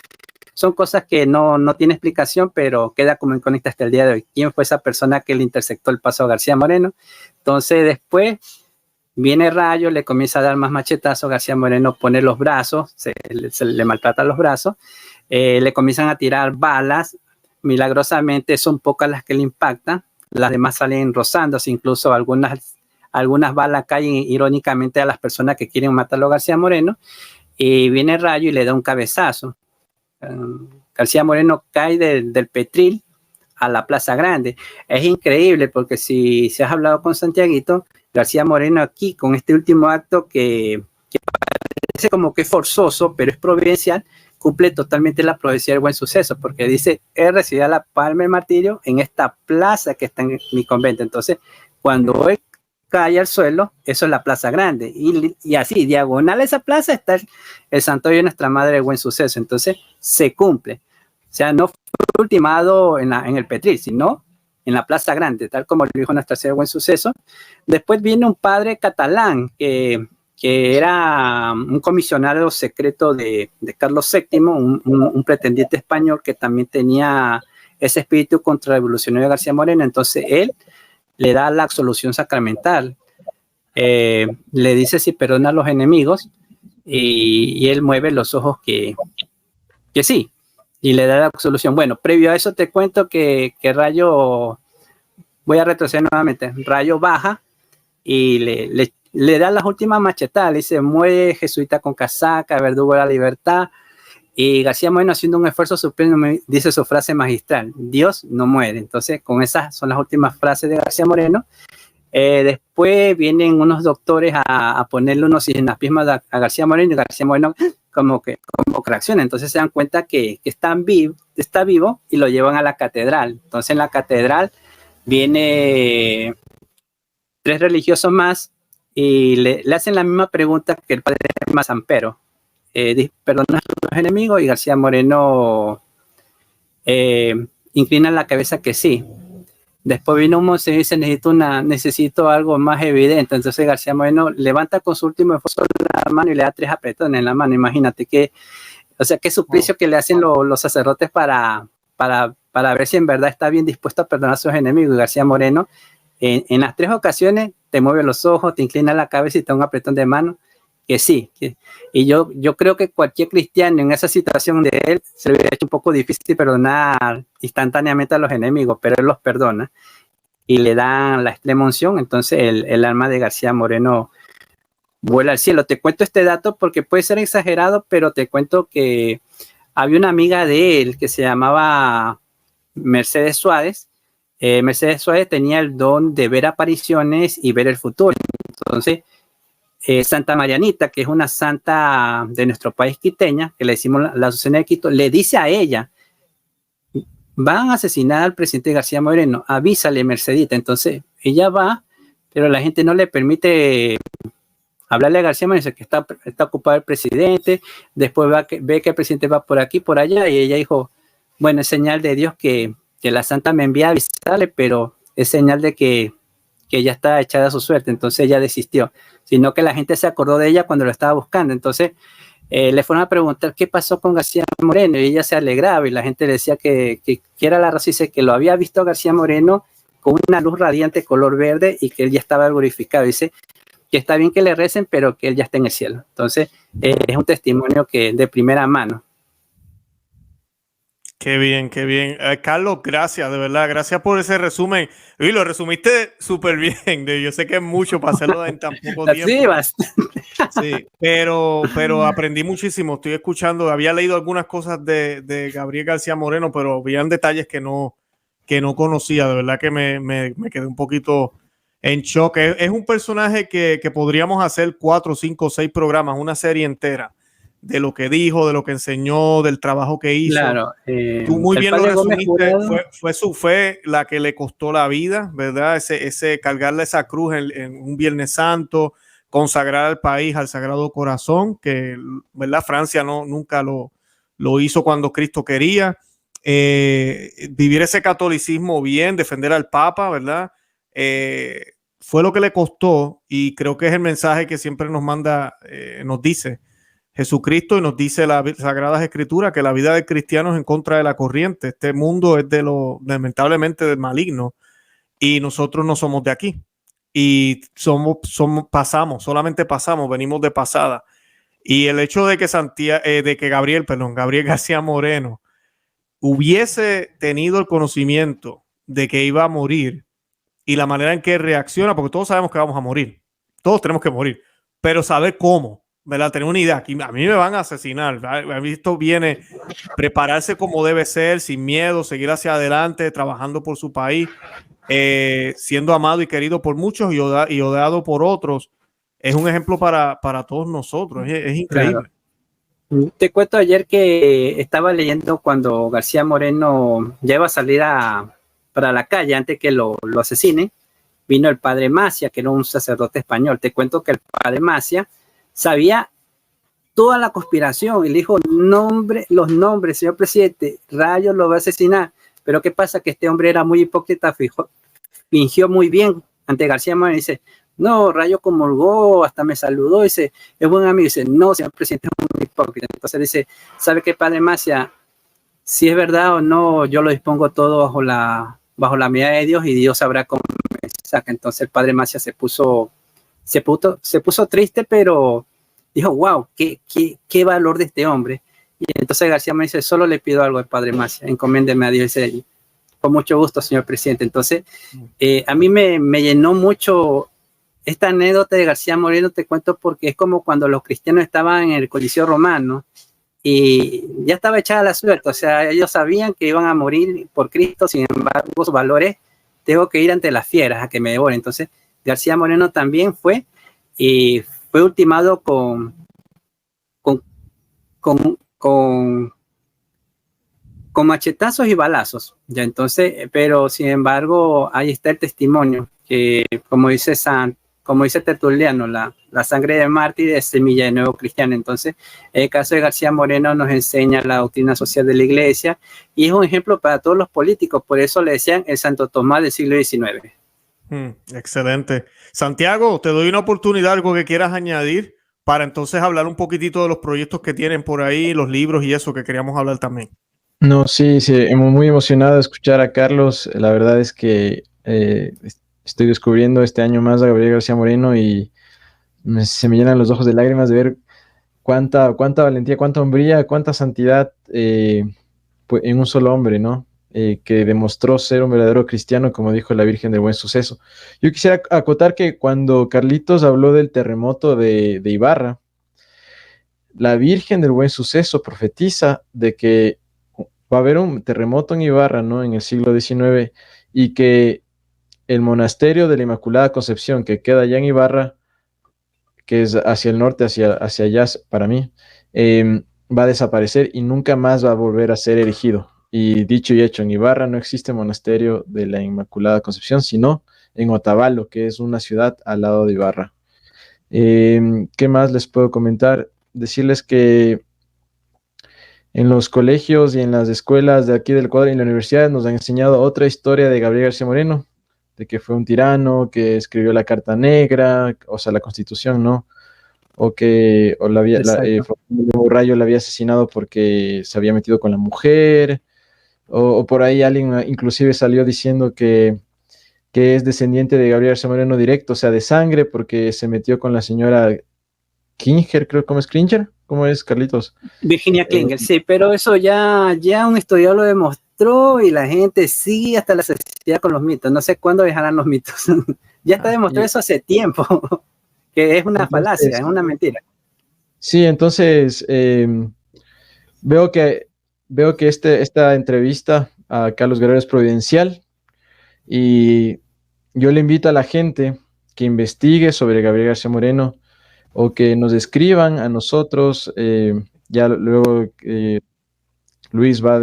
son cosas que no tiene explicación, pero queda como incógnita hasta el día de hoy. ¿Quién fue esa persona que le interceptó el paso a García Moreno? Entonces después viene Rayo, le comienza a dar más machetazos, García Moreno pone los brazos, se le maltrata los brazos, le comienzan a tirar balas, milagrosamente son pocas las que le impactan, las demás salen rozándose, incluso algunas balas caen irónicamente a las personas que quieren matarlo a García Moreno, y viene Rayo y le da un cabezazo. García Moreno cae del Petril a la Plaza Grande. Es increíble porque si has hablado con Santiaguito, García Moreno aquí con este último acto que parece como que es forzoso, pero es providencial, cumple totalmente la profecía del buen suceso, porque dice, él recibirá la palma del martirio en esta plaza que está en mi convento. Entonces, cuando él cae al suelo, eso es la Plaza Grande, y así, diagonal a esa plaza está el santuario de Nuestra Madre del Buen Suceso. Entonces, se cumple. O sea, no fue ultimado en el Petril, sino en la Plaza Grande, tal como lo dijo Nuestra Señora del Buen Suceso. Después viene un padre catalán que que era un comisionado secreto de Carlos VII, un pretendiente español que también tenía ese espíritu contrarrevolucionario de García Moreno. Entonces él le da la absolución sacramental, le dice si perdona a los enemigos, y él mueve los ojos que sí, y le da la absolución. Bueno, previo a eso te cuento que Rayo, voy a retroceder nuevamente, Rayo baja y le da las últimas machetadas, le dice: muere jesuita con casaca, verdugo de la libertad. Y García Moreno, haciendo un esfuerzo supremo, dice su frase magistral: Dios no muere. Entonces, con esas son las últimas frases de García Moreno. Después vienen unos doctores a ponerle unos sinapismas a García Moreno, y García Moreno como que reacciona. Entonces se dan cuenta que está vivo, y lo llevan a la catedral. Entonces en la catedral viene 3 religiosos más y le hacen la misma pregunta que el padre Mazampero: ¿perdonas a los enemigos? Y García Moreno inclina la cabeza que sí. Después vino un monseñor y dice: necesito algo más evidente. Entonces García Moreno levanta con su último esfuerzo la mano y le da 3 apretones en la mano. Imagínate qué suplicio que le hacen los sacerdotes para ver si en verdad está bien dispuesto a perdonar a sus enemigos. Y García Moreno, en las 3 ocasiones, te mueve los ojos, te inclina la cabeza y te da un apretón de mano que sí. Y yo creo que cualquier cristiano en esa situación de él se le hubiera hecho un poco difícil perdonar instantáneamente a los enemigos, pero él los perdona y le dan la extrema unción. Entonces el alma de García Moreno vuela al cielo. Te cuento este dato porque puede ser exagerado, pero te cuento que había una amiga de él que se llamaba Mercedes Suárez. Mercedes Suárez tenía el don de ver apariciones y ver el futuro. Entonces Santa Marianita, que es una santa de nuestro país quiteña, que le decimos la Azucena de Quito, le dice a ella: van a asesinar al presidente García Moreno, avísale, Mercedita. Entonces ella va, pero la gente no le permite hablarle a García Moreno, dice que está ocupado el presidente. Después ve que el presidente va por aquí, por allá, y ella dijo: bueno, es señal de Dios que la santa me envía a avisarle, pero es señal de que ya está echada a su suerte. Entonces ella desistió, sino que la gente se acordó de ella cuando lo estaba buscando. Entonces le fueron a preguntar qué pasó con García Moreno, y ella se alegraba, y la gente le decía que era la razón, dice que lo había visto García Moreno con una luz radiante color verde y que él ya estaba glorificado. Dice que está bien que le recen, pero que él ya está en el cielo. Entonces es un testimonio que de primera mano. Qué bien, qué bien. Carlos, gracias, de verdad, gracias por ese resumen. Y lo resumiste súper bien. Yo sé que es mucho para hacerlo en tan poco tiempo. Sí, bastante. Sí, pero aprendí muchísimo. Estoy escuchando, había leído algunas cosas de Gabriel García Moreno, pero habían detalles que no conocía. De verdad que me quedé un poquito en shock. Es un personaje que podríamos hacer 4, 5, 6 programas, una serie entera, de lo que dijo, de lo que enseñó, del trabajo que hizo. Claro, tú muy bien lo resumiste. Fue su fe la que le costó la vida, ¿verdad? Ese cargarle esa cruz en un Viernes Santo, consagrar al país al Sagrado Corazón, que, ¿verdad? Francia nunca lo hizo cuando Cristo quería. Vivir ese catolicismo bien, defender al Papa, ¿verdad? Fue lo que le costó, y creo que es el mensaje que siempre nos manda, nos dice Jesucristo, y nos dice las Sagradas Escrituras, que la vida del cristiano es en contra de la corriente. Este mundo es lamentablemente del maligno, y nosotros no somos de aquí, y solamente pasamos, venimos de pasada. Y el hecho de que Gabriel García Moreno hubiese tenido el conocimiento de que iba a morir, y la manera en que reacciona, porque todos sabemos que vamos a morir, todos tenemos que morir, pero saber cómo, ¿verdad? Tener una idea, aquí a mí me van a asesinar, esto viene, prepararse como debe ser, sin miedo, seguir hacia adelante, trabajando por su país, siendo amado y querido por muchos y odiado por otros. Es un ejemplo para todos nosotros, es increíble. Claro. Te cuento ayer que estaba leyendo cuando García Moreno ya iba a salir para la calle antes que lo asesinen. Vino el padre Macia, que era un sacerdote español. Te cuento que el padre Macia sabía toda la conspiración y le dijo: los nombres, señor presidente, Rayo lo va a asesinar. Pero ¿qué pasa? Que este hombre era muy hipócrita, fingió muy bien ante García Moreno y dice: no, Rayo comulgó, hasta me saludó, dice, es buen amigo, dice, no, señor presidente, es un hipócrita. Entonces dice, ¿sabe qué, padre Macia? Si es verdad o no, yo lo dispongo todo bajo la medida de Dios y Dios sabrá cómo me saca. Entonces el padre Macia se puso triste, pero dijo, wow, qué valor de este hombre. Y entonces García me dice, solo le pido algo al padre Macia, encomiéndeme a Dios. Dice, con mucho gusto, señor presidente. Entonces, a mí me llenó mucho esta anécdota de García Moreno, te cuento, porque es como cuando los cristianos estaban en el Coliseo Romano y ya estaba echada la suerte, o sea, ellos sabían que iban a morir por Cristo, sin embargo, sus valores, tengo que ir ante las fieras a que me devoren. Entonces, García Moreno también fue ultimado con machetazos y balazos, ya. Entonces, pero sin embargo, ahí está el testimonio, que como dice Tertuliano, la sangre de mártir es semilla de nuevo cristiano. Entonces, el caso de García Moreno nos enseña la doctrina social de la iglesia y es un ejemplo para todos los políticos, por eso le decían el Santo Tomás del siglo XIX. Excelente. Santiago, te doy una oportunidad, algo que quieras añadir, para entonces hablar un poquitito de los proyectos que tienen por ahí, los libros y eso que queríamos hablar también. No, sí, muy emocionado de escuchar a Carlos. La verdad es que estoy descubriendo este año más a Gabriel García Moreno y se me llenan los ojos de lágrimas de ver cuánta valentía, cuánta hombría, cuánta santidad pues, en un solo hombre, ¿no? Que demostró ser un verdadero cristiano, como dijo la Virgen del Buen Suceso. Yo quisiera acotar que cuando Carlitos habló del terremoto de Ibarra, la Virgen del Buen Suceso profetiza de que va a haber un terremoto en Ibarra, ¿no? En el siglo XIX, y que el monasterio de la Inmaculada Concepción, que queda allá en Ibarra, que es hacia el norte, hacia allá para mí, va a desaparecer y nunca más va a volver a ser erigido. Y dicho y hecho, en Ibarra no existe monasterio de la Inmaculada Concepción, sino en Otavalo, que es una ciudad al lado de Ibarra. ¿Qué más les puedo comentar? Decirles que en los colegios y en las escuelas de aquí del Ecuador y en la universidad nos han enseñado otra historia de Gabriel García Moreno, de que fue un tirano, que escribió la Carta Negra, o sea, la Constitución, ¿no? O que Rayo la había asesinado porque se había metido con la mujer, o por ahí alguien inclusive salió diciendo que es descendiente de Gabriel García Moreno directo, o sea, de sangre, porque se metió con la señora Klinger, creo, ¿cómo es Klinger? ¿Cómo es, Carlitos? Virginia Klinger, sí, pero eso ya un historiador lo demostró y la gente sigue hasta la saciedad con los mitos. No sé cuándo dejarán los mitos. Ya está demostrado eso hace tiempo, que es una falacia, es una mentira. Sí, entonces veo que esta entrevista a Carlos Guerrero es providencial y yo le invito a la gente que investigue sobre Gabriel García Moreno o que nos escriban a nosotros. Ya luego Luis va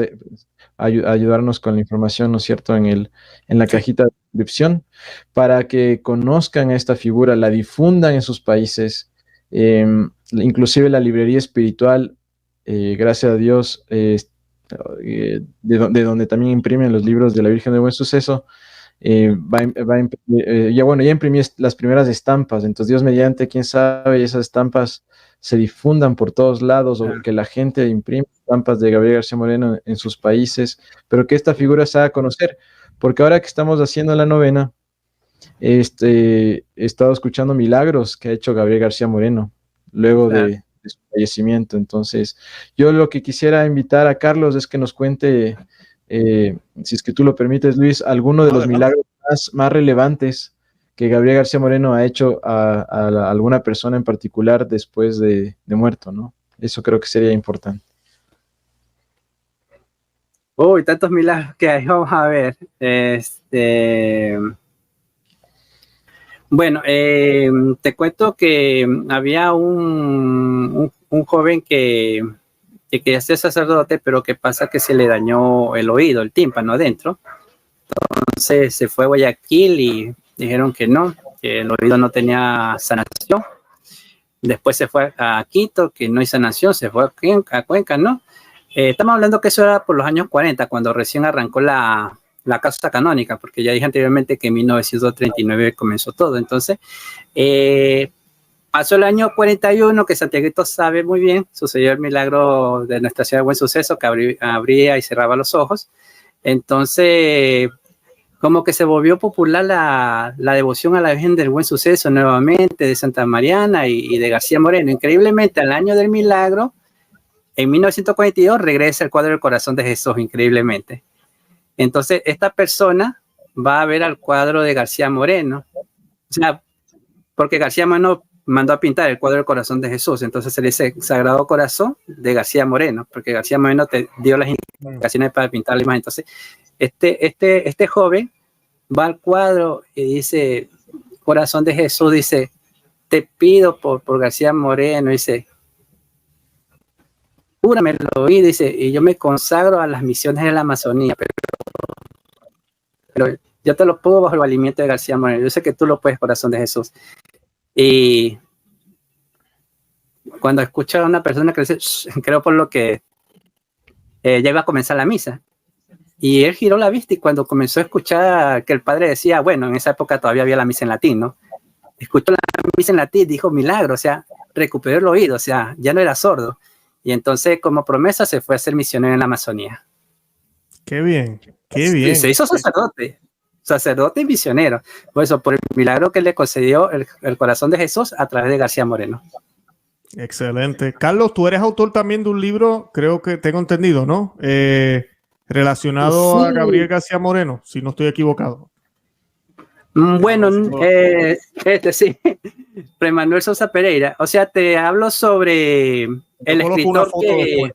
a ayudarnos con la información, ¿no es cierto?, en la cajita de descripción, para que conozcan a esta figura, la difundan en sus países. Inclusive la librería espiritual, gracias a Dios, de donde también imprimen los libros de la Virgen del Buen Suceso, ya imprimí las primeras estampas. Entonces, Dios mediante, quién sabe, esas estampas se difundan por todos lados, o que la gente imprime estampas de Gabriel García Moreno en sus países, pero que esta figura se haga conocer, porque ahora que estamos haciendo la novena, he estado escuchando milagros que ha hecho Gabriel García Moreno luego de su fallecimiento. Entonces, yo lo que quisiera invitar a Carlos es que nos cuente, si es que tú lo permites, Luis, alguno de los milagros más relevantes que Gabriel García Moreno ha hecho a alguna persona en particular después de muerto, ¿no? Eso creo que sería importante. Uy, tantos milagros que hay, vamos a ver. Bueno, te cuento que había un joven que quería ser sacerdote, pero que pasa que se le dañó el oído, el tímpano adentro. Entonces se fue a Guayaquil y dijeron que no, que el oído no tenía sanación. Después se fue a Quito, que no hay sanación, se fue a Cuenca, ¿no? Estamos hablando que eso era por los años 40, cuando recién arrancó la la causa canónica, porque ya dije anteriormente que en 1939 comenzó todo. Entonces, pasó el año 41, que Santiaguito sabe muy bien, sucedió el milagro de Nuestra Señora del Buen Suceso, que abría y cerraba los ojos. Entonces, como que se volvió popular la devoción a la Virgen del Buen Suceso nuevamente, de Santa Mariana y de García Moreno. Increíblemente, al año del milagro, en 1942, regresa el cuadro del Corazón de Jesús, increíblemente. Entonces, esta persona va a ver al cuadro de García Moreno, o sea, porque García Moreno mandó a pintar el cuadro del Corazón de Jesús, entonces se le dice Sagrado Corazón de García Moreno, porque García Moreno te dio las indicaciones para pintar la imagen. Entonces, este joven va al cuadro y dice, Corazón de Jesús, dice, te pido por García Moreno, dice, júramelo, y dice, y yo me consagro a las misiones de la Amazonía, pero yo te lo pongo bajo el valimiento de García Moreno, yo sé que tú lo puedes, Corazón de Jesús. Y cuando escucha a una persona que dice, creo por lo que ya iba a comenzar la misa, y él giró la vista y cuando comenzó a escuchar que el padre decía, bueno, en esa época todavía había la misa en latín, ¿no? Escuchó la misa en latín, dijo, milagro, o sea, recuperó el oído, o sea, ya no era sordo. Y entonces, como promesa, se fue a ser misionero en la Amazonía. Qué bien, qué bien. Y se hizo sacerdote y misionero. Por eso, por el milagro que le concedió el Corazón de Jesús a través de García Moreno. Excelente. Carlos, tú eres autor también de un libro, creo que tengo entendido, ¿no? Relacionado a Gabriel García Moreno, si no estoy equivocado. Bueno, sí, Fray Manuel Sosa Pereira. O sea, te hablo sobre el escritor que...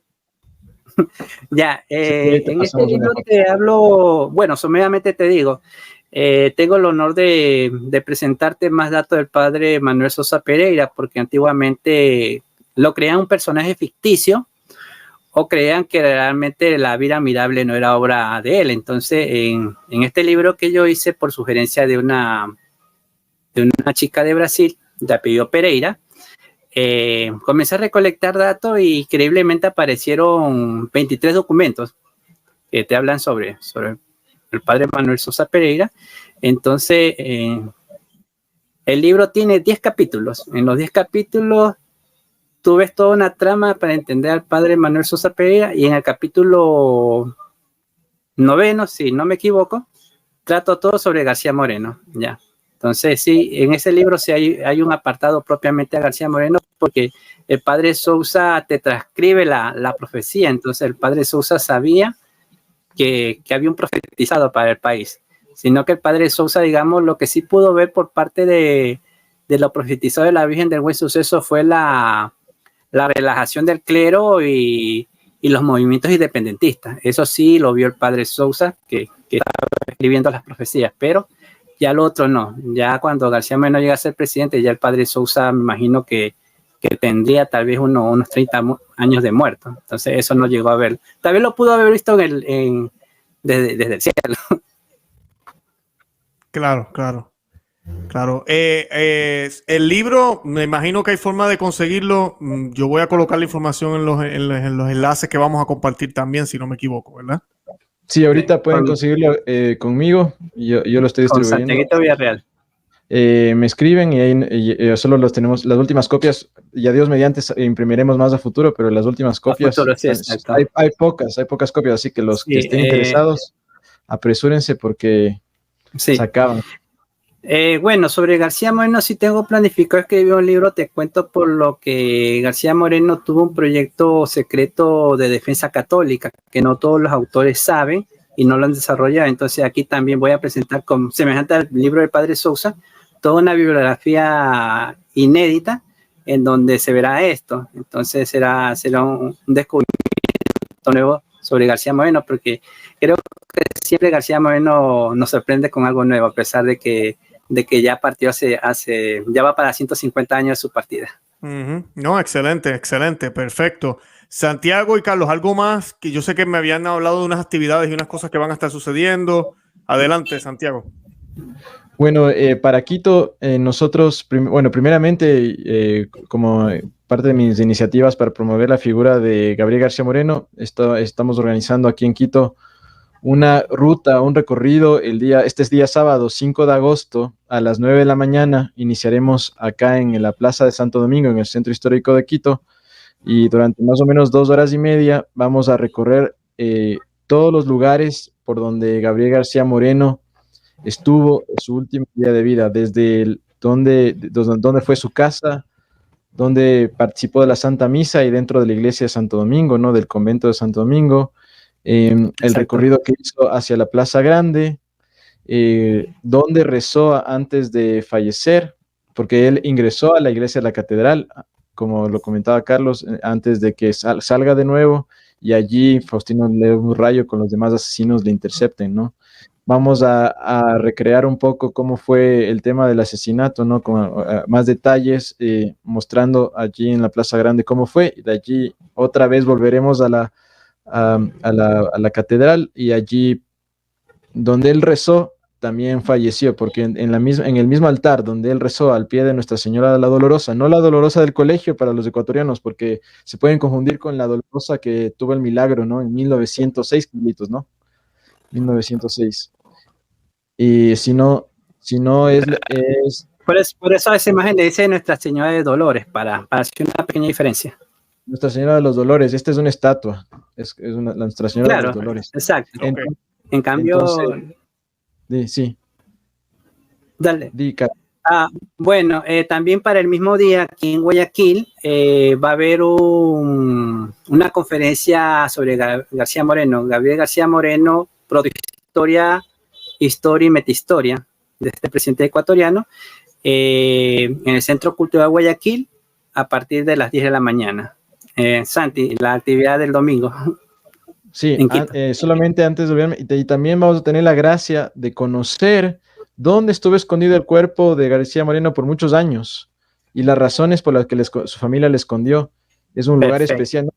Ya, en este libro te hablo, bueno, someramente te digo, tengo el honor de presentarte más datos del padre Manuel Sosa Pereira, porque antiguamente lo creían un personaje ficticio o creían que realmente La Vida Admirable no era obra de él. Entonces, en este libro que yo hice por sugerencia de una chica de Brasil, de apellido Pereira, comencé a recolectar datos y increíblemente aparecieron 23 documentos que te hablan sobre el padre Manuel Sosa Pereira. Entonces, el libro tiene 10 capítulos. En los 10 capítulos tú ves toda una trama para entender al padre Manuel Sosa Pereira, y en el capítulo 9, si no me equivoco, trato todo sobre García Moreno, ya. Entonces, sí, en ese libro sí hay un apartado propiamente a García Moreno, porque el padre Sousa te transcribe la profecía. Entonces, el padre Sousa sabía que había un profetizado para el país, sino que el padre Sousa, digamos, lo que sí pudo ver por parte de lo profetizado de la Virgen del Buen Suceso fue la relajación del clero y los movimientos independentistas. Eso sí lo vio el padre Sousa, que estaba escribiendo las profecías, pero ya lo otro no. Ya cuando García Moreno llega a ser presidente, ya el padre Sousa me imagino que tendría tal vez unos 30 años de muerto. Entonces eso no llegó a ver. Tal vez lo pudo haber visto desde el cielo. Claro. El libro, me imagino que hay forma de conseguirlo. Yo voy a colocar la información en los enlaces que vamos a compartir también, si no me equivoco, ¿verdad? Sí, ahorita pueden conseguirlo conmigo. Yo lo estoy distribuyendo. Con Santiaguito Villarreal. Me escriben y solo los tenemos, las últimas copias, ya Dios mediante imprimiremos más a futuro, pero las últimas copias, futuro, sí, hay pocas copias, así que los que estén interesados, apresúrense porque se acaban. Bueno, sobre García Moreno sí tengo planificado escribir un libro. Te cuento por lo que García Moreno tuvo un proyecto secreto de defensa católica que no todos los autores saben y no lo han desarrollado. Entonces aquí también voy a presentar, con semejante al libro del padre Sousa, toda una bibliografía inédita en donde se verá esto. Entonces será un descubrimiento nuevo sobre García Moreno, porque creo que siempre García Moreno nos sorprende con algo nuevo, a pesar de que ya partió ya va para 150 años de su partida. No, excelente, perfecto. Santiago y Carlos, ¿algo más? Que yo sé que me habían hablado de unas actividades y unas cosas que van a estar sucediendo. Adelante, Santiago. Bueno, para Quito, nosotros, primeramente, como parte de mis iniciativas para promover la figura de Gabriel García Moreno, estamos organizando aquí en Quito una ruta, un recorrido. Este es día sábado, 5 de agosto, a las 9 de la mañana. Iniciaremos acá en la Plaza de Santo Domingo, en el Centro Histórico de Quito, y durante más o menos 2 horas y media vamos a recorrer todos los lugares por donde Gabriel García Moreno estuvo en su último día de vida, desde donde fue su casa, donde participó de la Santa Misa y dentro de la iglesia de Santo Domingo, ¿no? Del convento de Santo Domingo, el recorrido que hizo hacia la Plaza Grande, donde rezó antes de fallecer, porque él ingresó a la iglesia de la catedral, como lo comentaba Carlos, antes de que salga de nuevo, y allí Faustino León Rayo con los demás asesinos le intercepten, ¿no? Vamos a recrear un poco cómo fue el tema del asesinato, ¿no? Con más detalles, mostrando allí en la Plaza Grande cómo fue. De allí otra vez volveremos a la catedral, y allí donde él rezó también falleció, porque en el mismo altar donde él rezó al pie de Nuestra Señora de la Dolorosa, no la Dolorosa del colegio para los ecuatorianos, porque se pueden confundir con la Dolorosa que tuvo el milagro, ¿no? En 1906, ¿no? 1906. Y si no es Por eso esa imagen le dice Nuestra Señora de Dolores, para hacer una pequeña diferencia. Nuestra Señora de los Dolores, esta es una estatua, es Nuestra Señora de los Dolores. Exacto. Okay. En cambio, sí. Dale. Cara. Bueno, también para el mismo día aquí en Guayaquil va a haber una conferencia sobre García Moreno, Gabriel García Moreno, protohistoria, historia y metahistoria de este presidente ecuatoriano, en el Centro Cultural Guayaquil a partir de las 10 de la mañana. Santi, la actividad del domingo. Sí, solamente antes de olvidarme, y también vamos a tener la gracia de conocer dónde estuvo escondido el cuerpo de García Moreno por muchos años y las razones por las que su familia le escondió. Es un lugar especial,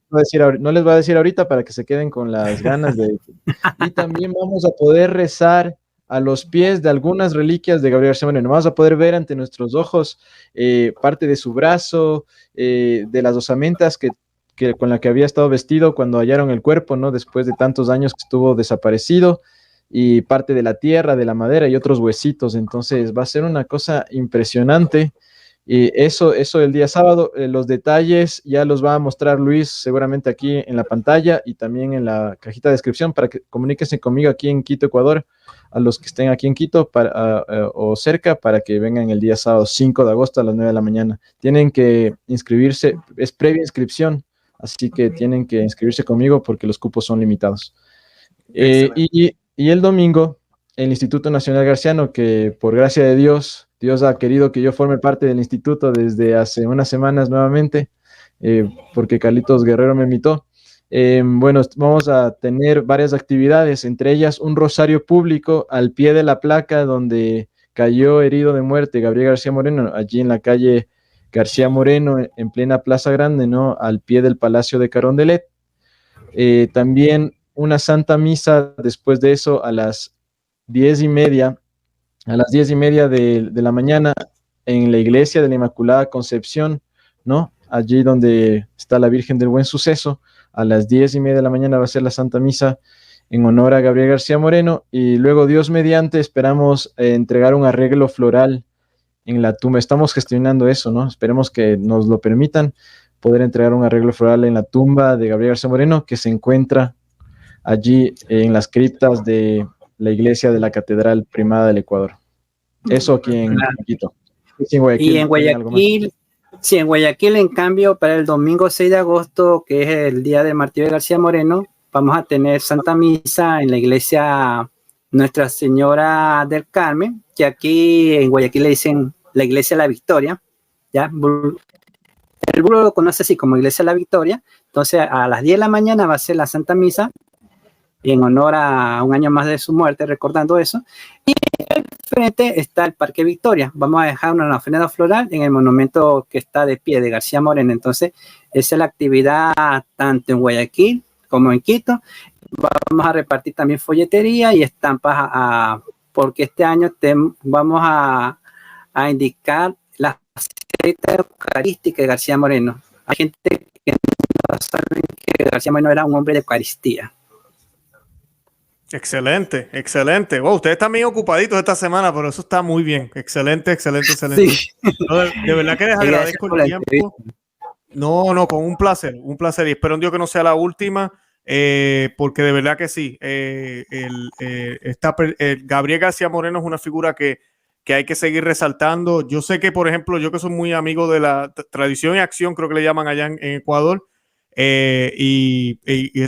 no les voy a decir ahorita para que se queden con las ganas de... Y también vamos a poder rezar a los pies de algunas reliquias de Gabriel García Moreno. Vamos a poder ver ante nuestros ojos parte de su brazo, de las osamentas con la que había estado vestido cuando hallaron el cuerpo, ¿no? Después de tantos años que estuvo desaparecido, y parte de la tierra, de la madera y otros huesitos. Entonces va a ser una cosa impresionante. Y eso el día sábado. Los detalles ya los va a mostrar Luis seguramente aquí en la pantalla y también en la cajita de descripción, para que comuníquense conmigo aquí en Quito, Ecuador, a los que estén aquí en Quito o cerca, para que vengan el día sábado 5 de agosto a las 9 de la mañana. Tienen que inscribirse, es previa inscripción, así que tienen que inscribirse conmigo porque los cupos son limitados. Y el domingo, el Instituto Nacional Garciano, que por gracia de Dios ha querido que yo forme parte del instituto desde hace unas semanas nuevamente, porque Carlitos Guerrero me invitó. Bueno, vamos a tener varias actividades, entre ellas un rosario público al pie de la placa donde cayó herido de muerte Gabriel García Moreno, allí en la calle García Moreno, en plena Plaza Grande, ¿no? Al pie del Palacio de Carondelet. También una Santa Misa después de eso a las 10:30, de la mañana, en la iglesia de la Inmaculada Concepción, ¿no? Allí donde está la Virgen del Buen Suceso. A las 10:30 de la mañana va a ser la Santa Misa en honor a Gabriel García Moreno, y luego, Dios mediante, esperamos entregar un arreglo floral en la tumba. Estamos gestionando eso, ¿no? Esperemos que nos lo permitan, poder entregar un arreglo floral en la tumba de Gabriel García Moreno, que se encuentra allí en las criptas de la iglesia de la Catedral Primada del Ecuador. Eso aquí en Quito. Y en Guayaquil, sí, en Guayaquil, en cambio, para el domingo 6 de agosto, que es el día del martirio de García Moreno, vamos a tener Santa Misa en la iglesia Nuestra Señora del Carmen, que aquí en Guayaquil le dicen la iglesia de la Victoria, ¿ya? El pueblo lo conoce así como iglesia de la Victoria. Entonces, a las 10 de la mañana va a ser la Santa Misa, en honor a un año más de su muerte, recordando eso. Y al frente está el Parque Victoria. Vamos a dejar una ofrenda floral en el monumento que está de pie de García Moreno. Entonces, esa es la actividad tanto en Guayaquil como en Quito. Vamos a repartir también folletería y estampas, porque este año vamos a indicar la receta eucarística de García Moreno. Hay gente que no sabe que García Moreno era un hombre de Eucaristía. Excelente, excelente. Wow, ustedes están bien ocupaditos esta semana, pero eso está muy bien. Excelente, excelente, excelente. Sí. No, de verdad que les agradezco el tiempo. No, con un placer, y espero en Dios que no sea la última, porque de verdad que sí. Gabriel García Moreno es una figura que hay que seguir resaltando. Yo sé que, por ejemplo, yo que soy muy amigo de la tradición y acción, creo que le llaman allá en Ecuador, y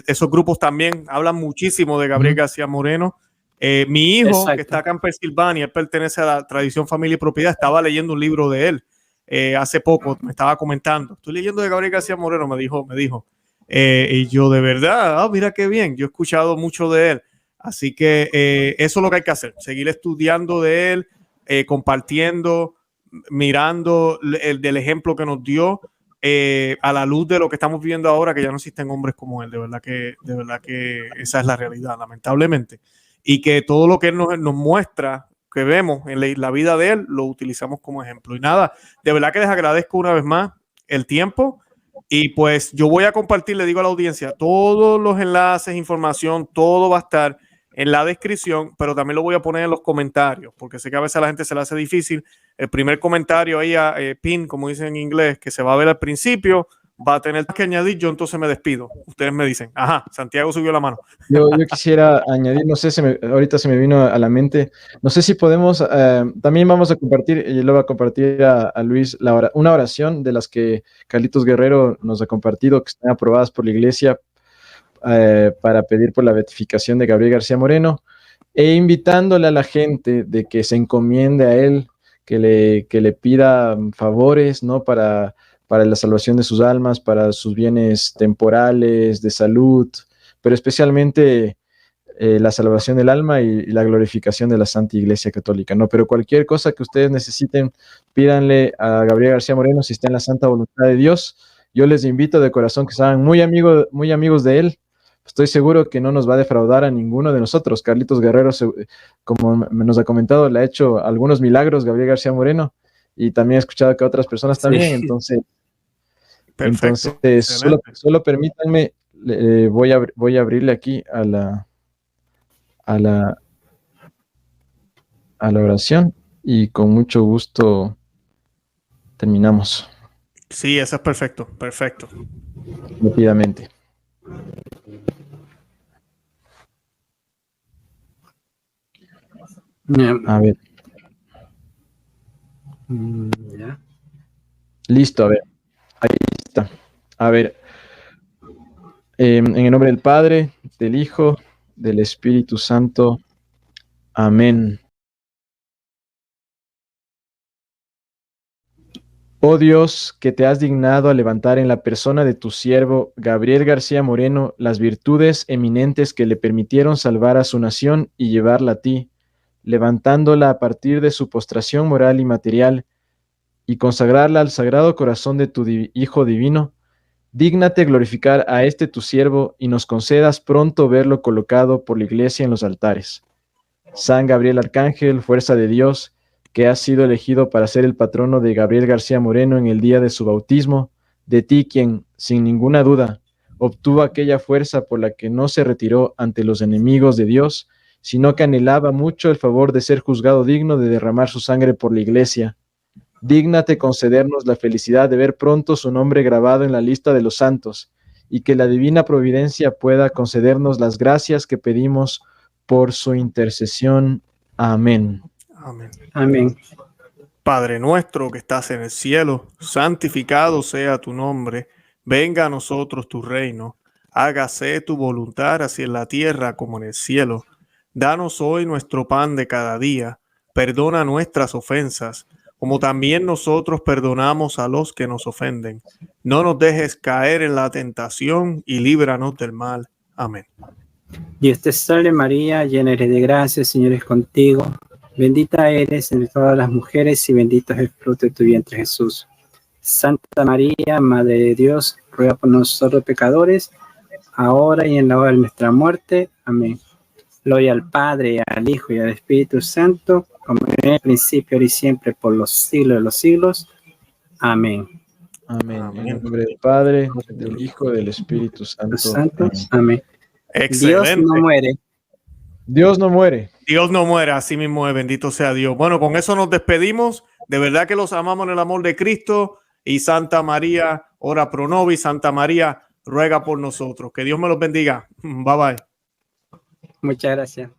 esos grupos también hablan muchísimo de Gabriel García Moreno. Mi hijo, Exacto, que está acá en Pensilvania, él pertenece a la tradición, familia y propiedad, estaba leyendo un libro de él hace poco, me estaba comentando, estoy leyendo de Gabriel García Moreno, me dijo, y yo de verdad, mira qué bien, yo he escuchado mucho de él, así que eso es lo que hay que hacer, seguir estudiando de él, compartiendo, mirando del ejemplo que nos dio, a la luz de lo que estamos viviendo ahora, que ya no existen hombres como él, de verdad que esa es la realidad, lamentablemente, y que todo lo que él nos muestra, que vemos en la vida de él, lo utilizamos como ejemplo. Y nada, de verdad que les agradezco una vez más el tiempo, y pues yo voy a compartir, le digo a la audiencia, todos los enlaces, información, todo va a estar en la descripción, pero también lo voy a poner en los comentarios, porque sé que a veces a la gente se le hace difícil. El primer comentario ahí, pin, como dicen en inglés, que se va a ver al principio, va a tener que añadir, yo entonces me despido. Ustedes me dicen, ajá, Santiago subió la mano. Yo quisiera añadir, no sé, ahorita se me vino a la mente, no sé si podemos, también vamos a compartir, y lo voy a compartir a Luis, una oración de las que Carlitos Guerrero nos ha compartido, que están aprobadas por la iglesia, para pedir por la beatificación de Gabriel García Moreno, e invitándole a la gente de que se encomiende a él, que le pida favores, ¿no? Para la salvación de sus almas, para sus bienes temporales, de salud, pero especialmente la salvación del alma y la glorificación de la Santa Iglesia Católica, ¿no? Pero cualquier cosa que ustedes necesiten, pídanle a Gabriel García Moreno si está en la santa voluntad de Dios. Yo les invito de corazón que sean muy amigos de él. Estoy seguro que no nos va a defraudar a ninguno de nosotros. Carlitos Guerrero, como nos ha comentado, le ha hecho algunos milagros Gabriel García Moreno, y también he escuchado que otras personas también. Entonces, Perfecto, solo permítanme, voy a abrirle aquí a la oración, y con mucho gusto terminamos. Sí, eso es perfecto, perfecto. Rápidamente. A ver. Ya. Listo, a ver. Ahí está. A ver. En el nombre del Padre, del Hijo, del Espíritu Santo. Amén. Oh Dios, que te has dignado a levantar en la persona de tu siervo Gabriel García Moreno las virtudes eminentes que le permitieron salvar a su nación y llevarla a ti, levantándola a partir de su postración moral y material, y consagrarla al sagrado corazón de tu Hijo divino, dígnate glorificar a este tu siervo y nos concedas pronto verlo colocado por la Iglesia en los altares. San Gabriel Arcángel, fuerza de Dios, que has sido elegido para ser el patrono de Gabriel García Moreno en el día de su bautismo, de ti quien, sin ninguna duda, obtuvo aquella fuerza por la que no se retiró ante los enemigos de Dios, sino que anhelaba mucho el favor de ser juzgado digno de derramar su sangre por la Iglesia. Dígnate concedernos la felicidad de ver pronto su nombre grabado en la lista de los santos, y que la divina providencia pueda concedernos las gracias que pedimos por su intercesión. Amén. Amén. Amén. Padre nuestro que estás en el cielo, santificado sea tu nombre. Venga a nosotros tu reino. Hágase tu voluntad, así en la tierra como en el cielo. Danos hoy nuestro pan de cada día. Perdona nuestras ofensas, como también nosotros perdonamos a los que nos ofenden. No nos dejes caer en la tentación y líbranos del mal. Amén. Dios te salve María, llena eres de gracia, el Señor es contigo. Bendita eres entre todas las mujeres y bendito es el fruto de tu vientre Jesús. Santa María, Madre de Dios, ruega por nosotros pecadores, ahora y en la hora de nuestra muerte. Amén. Gloria al Padre, al Hijo y al Espíritu Santo, como en el principio, ahora y siempre, por los siglos de los siglos. Amén. Amén. Amén. En el nombre del Padre, del Hijo y del Espíritu Santo. Santo. Amén. Amén. Excelente. Dios no muere. Dios no muere. Dios no muere, así mismo es, bendito sea Dios. Bueno, con eso nos despedimos. De verdad que los amamos en el amor de Cristo. Y Santa María, ora pro nobis, Santa María, ruega por nosotros. Que Dios me los bendiga. Bye bye. Muchas gracias.